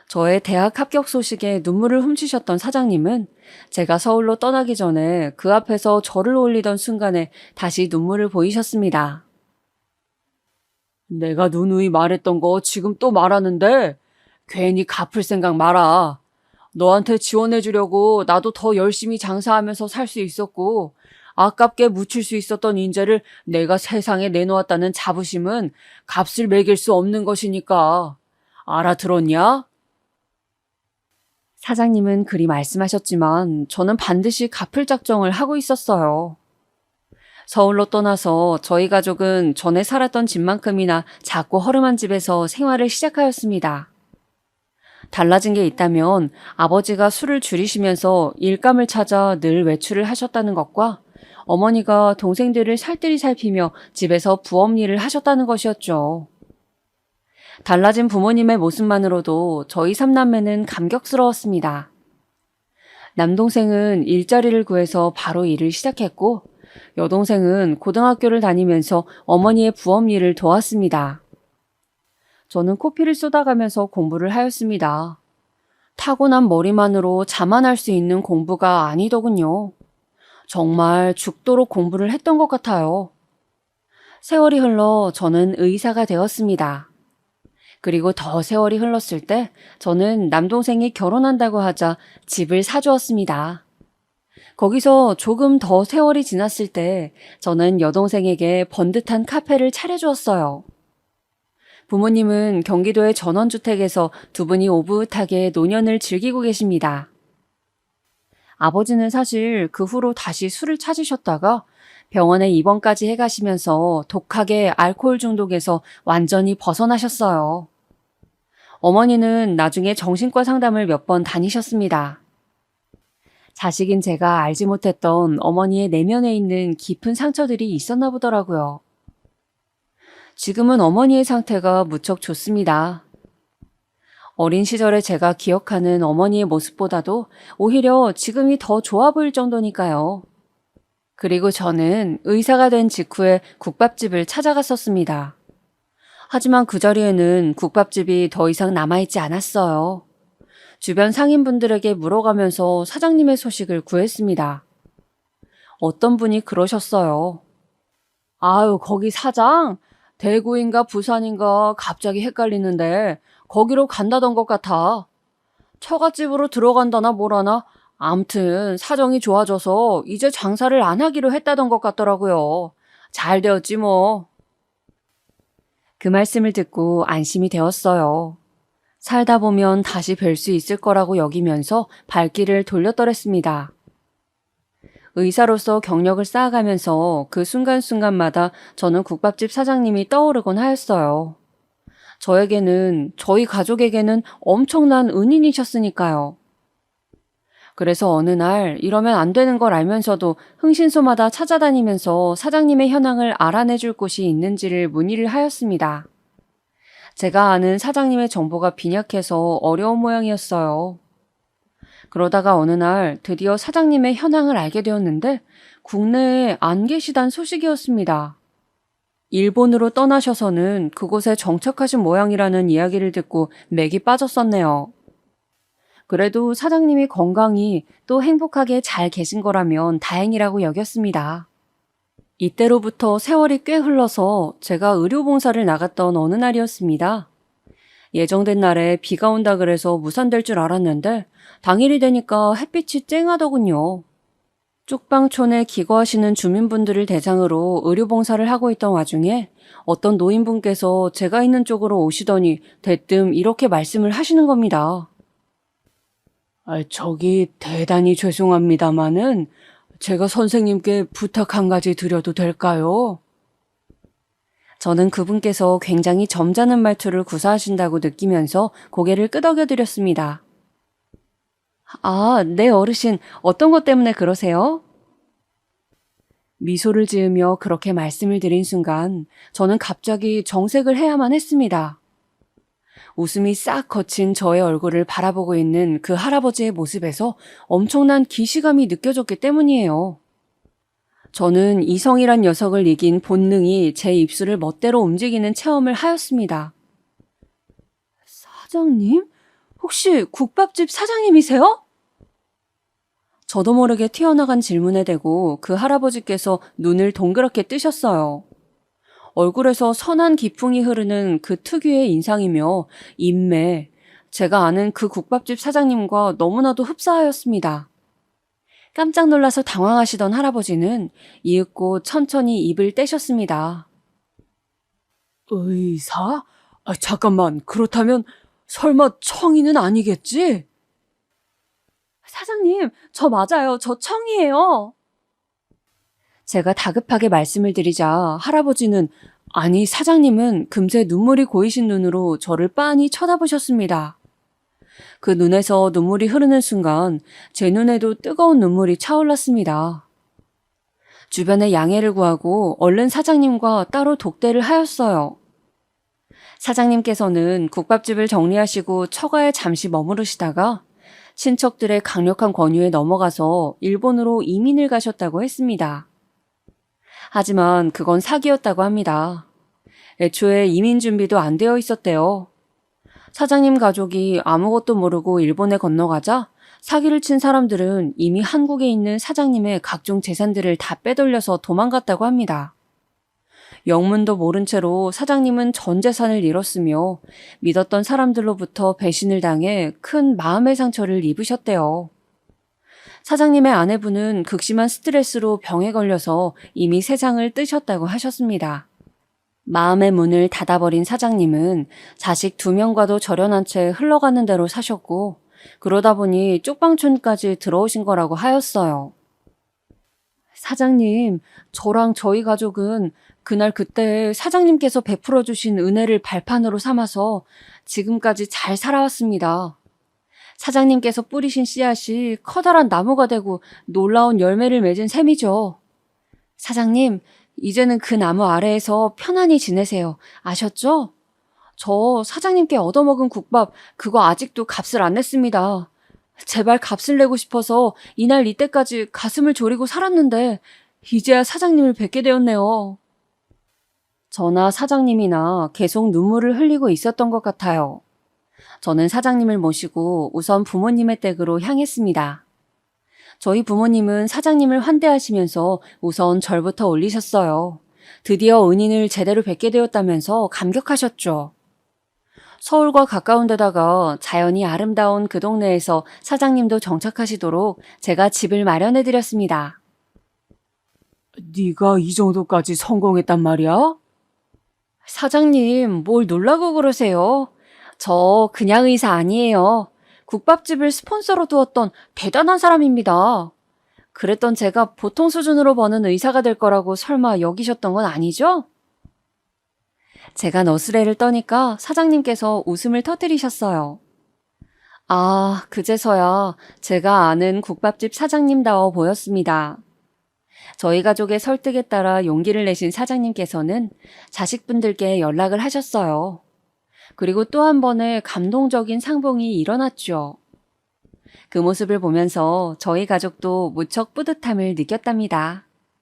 저의 대학 합격 소식에 눈물을 훔치셨던 사장님은 제가 서울로 떠나기 전에 그 앞에서 저를 올리던 순간에 다시 눈물을 보이셨습니다. 내가 누누이 말했던 거 지금 또 말하는데 괜히 갚을 생각 마라. 너한테 지원해주려고 나도 더 열심히 장사하면서 살 수 있었고 아깝게 묻힐 수 있었던 인재를 내가 세상에 내놓았다는 자부심은 값을 매길 수 없는 것이니까. 알아들었냐? 사장님은 그리 말씀하셨지만 저는 반드시 갚을 작정을 하고 있었어요. 서울로 떠나서 저희 가족은 전에 살았던 집만큼이나 작고 허름한 집에서 생활을 시작하였습니다. 달라진 게 있다면 아버지가 술을 줄이시면서 일감을 찾아 늘 외출을 하셨다는 것과 어머니가 동생들을 살뜰히 살피며 집에서 부업 일을 하셨다는 것이었죠. 달라진 부모님의 모습만으로도 저희 3남매는 감격스러웠습니다. 남동생은 일자리를 구해서 바로 일을 시작했고 여동생은 고등학교를 다니면서 어머니의 부업 일을 도왔습니다. 저는 코피를 쏟아가면서 공부를 하였습니다. 타고난 머리만으로 자만할 수 있는 공부가 아니더군요. 정말 죽도록 공부를 했던 것 같아요. 세월이 흘러 저는 의사가 되었습니다. 그리고 더 세월이 흘렀을 때 저는 남동생이 결혼한다고 하자 집을 사주었습니다. 거기서 조금 더 세월이 지났을 때 저는 여동생에게 번듯한 카페를 차려주었어요. 부모님은 경기도의 전원주택에서 두 분이 오붓하게 노년을 즐기고 계십니다. 아버지는 사실 그 후로 다시 술을 찾으셨다가 병원에 입원까지 해가시면서 독하게 알코올 중독에서 완전히 벗어나셨어요. 어머니는 나중에 정신과 상담을 몇 번 다니셨습니다. 자식인 제가 알지 못했던 어머니의 내면에 있는 깊은 상처들이 있었나 보더라고요. 지금은 어머니의 상태가 무척 좋습니다. 어린 시절에 제가 기억하는 어머니의 모습보다도 오히려 지금이 더 좋아 보일 정도니까요. 그리고 저는 의사가 된 직후에 국밥집을 찾아갔었습니다. 하지만 그 자리에는 국밥집이 더 이상 남아있지 않았어요. 주변 상인분들에게 물어가면서 사장님의 소식을 구했습니다. 어떤 분이 그러셨어요. 아유, 거기 사장? 대구인가 부산인가 갑자기 헷갈리는데 거기로 간다던 것 같아. 처갓집으로 들어간다나 뭐라나 암튼 사정이 좋아져서 이제 장사를 안 하기로 했다던 것 같더라고요. 잘 되었지 뭐. 그 말씀을 듣고 안심이 되었어요. 살다 보면 다시 뵐 수 있을 거라고 여기면서 발길을 돌렸더랬습니다. 의사로서 경력을 쌓아가면서 그 순간순간마다 저는 국밥집 사장님이 떠오르곤 하였어요. 저희 가족에게는 엄청난 은인이셨으니까요. 그래서 어느 날 이러면 안 되는 걸 알면서도 흥신소마다 찾아다니면서 사장님의 현황을 알아내줄 곳이 있는지를 문의를 하였습니다. 제가 아는 사장님의 정보가 빈약해서 어려운 모양이었어요. 그러다가 어느 날 드디어 사장님의 현황을 알게 되었는데 국내에 안 계시단 소식이었습니다. 일본으로 떠나셔서는 그곳에 정착하신 모양이라는 이야기를 듣고 맥이 빠졌었네요. 그래도 사장님이 건강히 또 행복하게 잘 계신 거라면 다행이라고 여겼습니다. 이때로부터 세월이 꽤 흘러서 제가 의료봉사를 나갔던 어느 날이었습니다. 예정된 날에 비가 온다 그래서 무산될 줄 알았는데 당일이 되니까 햇빛이 쨍하더군요. 쪽방촌에 기거하시는 주민분들을 대상으로 의료봉사를 하고 있던 와중에 어떤 노인분께서 제가 있는 쪽으로 오시더니 대뜸 이렇게 말씀을 하시는 겁니다. 저기 대단히 죄송합니다마는 제가 선생님께 부탁 한 가지 드려도 될까요? 저는 그분께서 굉장히 점잖은 말투를 구사하신다고 느끼면서 고개를 끄덕여드렸습니다. 아, 네 어르신, 어떤 것 때문에 그러세요? 미소를 지으며 그렇게 말씀을 드린 순간 저는 갑자기 정색을 해야만 했습니다. 웃음이 싹 거친 저의 얼굴을 바라보고 있는 그 할아버지의 모습에서 엄청난 기시감이 느껴졌기 때문이에요. 저는 이성이란 녀석을 이긴 본능이 제 입술을 멋대로 움직이는 체험을 하였습니다. 사장님? 혹시 국밥집 사장님이세요? 저도 모르게 튀어나간 질문에 대고 그 할아버지께서 눈을 동그랗게 뜨셨어요. 얼굴에서 선한 기풍이 흐르는 그 특유의 인상이며 인매, 제가 아는 그 국밥집 사장님과 너무나도 흡사하였습니다. 깜짝 놀라서 당황하시던 할아버지는 이윽고 천천히 입을 떼셨습니다. 의사? 잠깐만, 그렇다면 설마 청이는 아니겠지? 사장님, 저 맞아요. 저 청이에요. 제가 다급하게 말씀을 드리자 할아버지는 아니 사장님은 금세 눈물이 고이신 눈으로 저를 빤히 쳐다보셨습니다. 그 눈에서 눈물이 흐르는 순간 제 눈에도 뜨거운 눈물이 차올랐습니다. 주변에 양해를 구하고 얼른 사장님과 따로 독대를 하였어요. 사장님께서는 국밥집을 정리하시고 처가에 잠시 머무르시다가 친척들의 강력한 권유에 넘어가서 일본으로 이민을 가셨다고 했습니다. 하지만 그건 사기였다고 합니다. 애초에 이민 준비도 안 되어 있었대요. 사장님 가족이 아무것도 모르고 일본에 건너가자 사기를 친 사람들은 이미 한국에 있는 사장님의 각종 재산들을 다 빼돌려서 도망갔다고 합니다. 영문도 모른 채로 사장님은 전 재산을 잃었으며 믿었던 사람들로부터 배신을 당해 큰 마음의 상처를 입으셨대요. 사장님의 아내분은 극심한 스트레스로 병에 걸려서 이미 세상을 뜨셨다고 하셨습니다. 마음의 문을 닫아버린 사장님은 자식 2명과도 절연한 채 흘러가는 대로 사셨고 그러다 보니 쪽방촌까지 들어오신 거라고 하였어요. 사장님, 저랑 저희 가족은 그날 그때 사장님께서 베풀어 주신 은혜를 발판으로 삼아서 지금까지 잘 살아왔습니다. 사장님께서 뿌리신 씨앗이 커다란 나무가 되고 놀라운 열매를 맺은 셈이죠. 사장님, 이제는 그 나무 아래에서 편안히 지내세요. 아셨죠? 저 사장님께 얻어먹은 국밥 그거 아직도 값을 안 냈습니다. 제발 값을 내고 싶어서 이날 이때까지 가슴을 졸이고 살았는데 이제야 사장님을 뵙게 되었네요. 저나 사장님이나 계속 눈물을 흘리고 있었던 것 같아요. 저는 사장님을 모시고 우선 부모님의 댁으로 향했습니다. 저희 부모님은 사장님을 환대하시면서 우선 절부터 올리셨어요. 드디어 은인을 제대로 뵙게 되었다면서 감격하셨죠. 서울과 가까운 데다가 자연이 아름다운 그 동네에서 사장님도 정착하시도록 제가 집을 마련해드렸습니다. 네가 이 정도까지 성공했단 말이야? 사장님, 뭘 놀라고 그러세요? 저 그냥 의사 아니에요. 국밥집을 스폰서로 두었던 대단한 사람입니다. 그랬던 제가 보통 수준으로 버는 의사가 될 거라고 설마 여기셨던 건 아니죠? 제가 너스레를 떠니까 사장님께서 웃음을 터뜨리셨어요. 아, 그제서야 제가 아는 국밥집 사장님다워 보였습니다. 저희 가족의 설득에 따라 용기를 내신 사장님께서는 자식분들께 연락을 하셨어요. 그리고 또 한 번의 감동적인 상봉이 일어났죠. 그 모습을 보면서 저희 가족도 무척 뿌듯함을 느꼈답니다.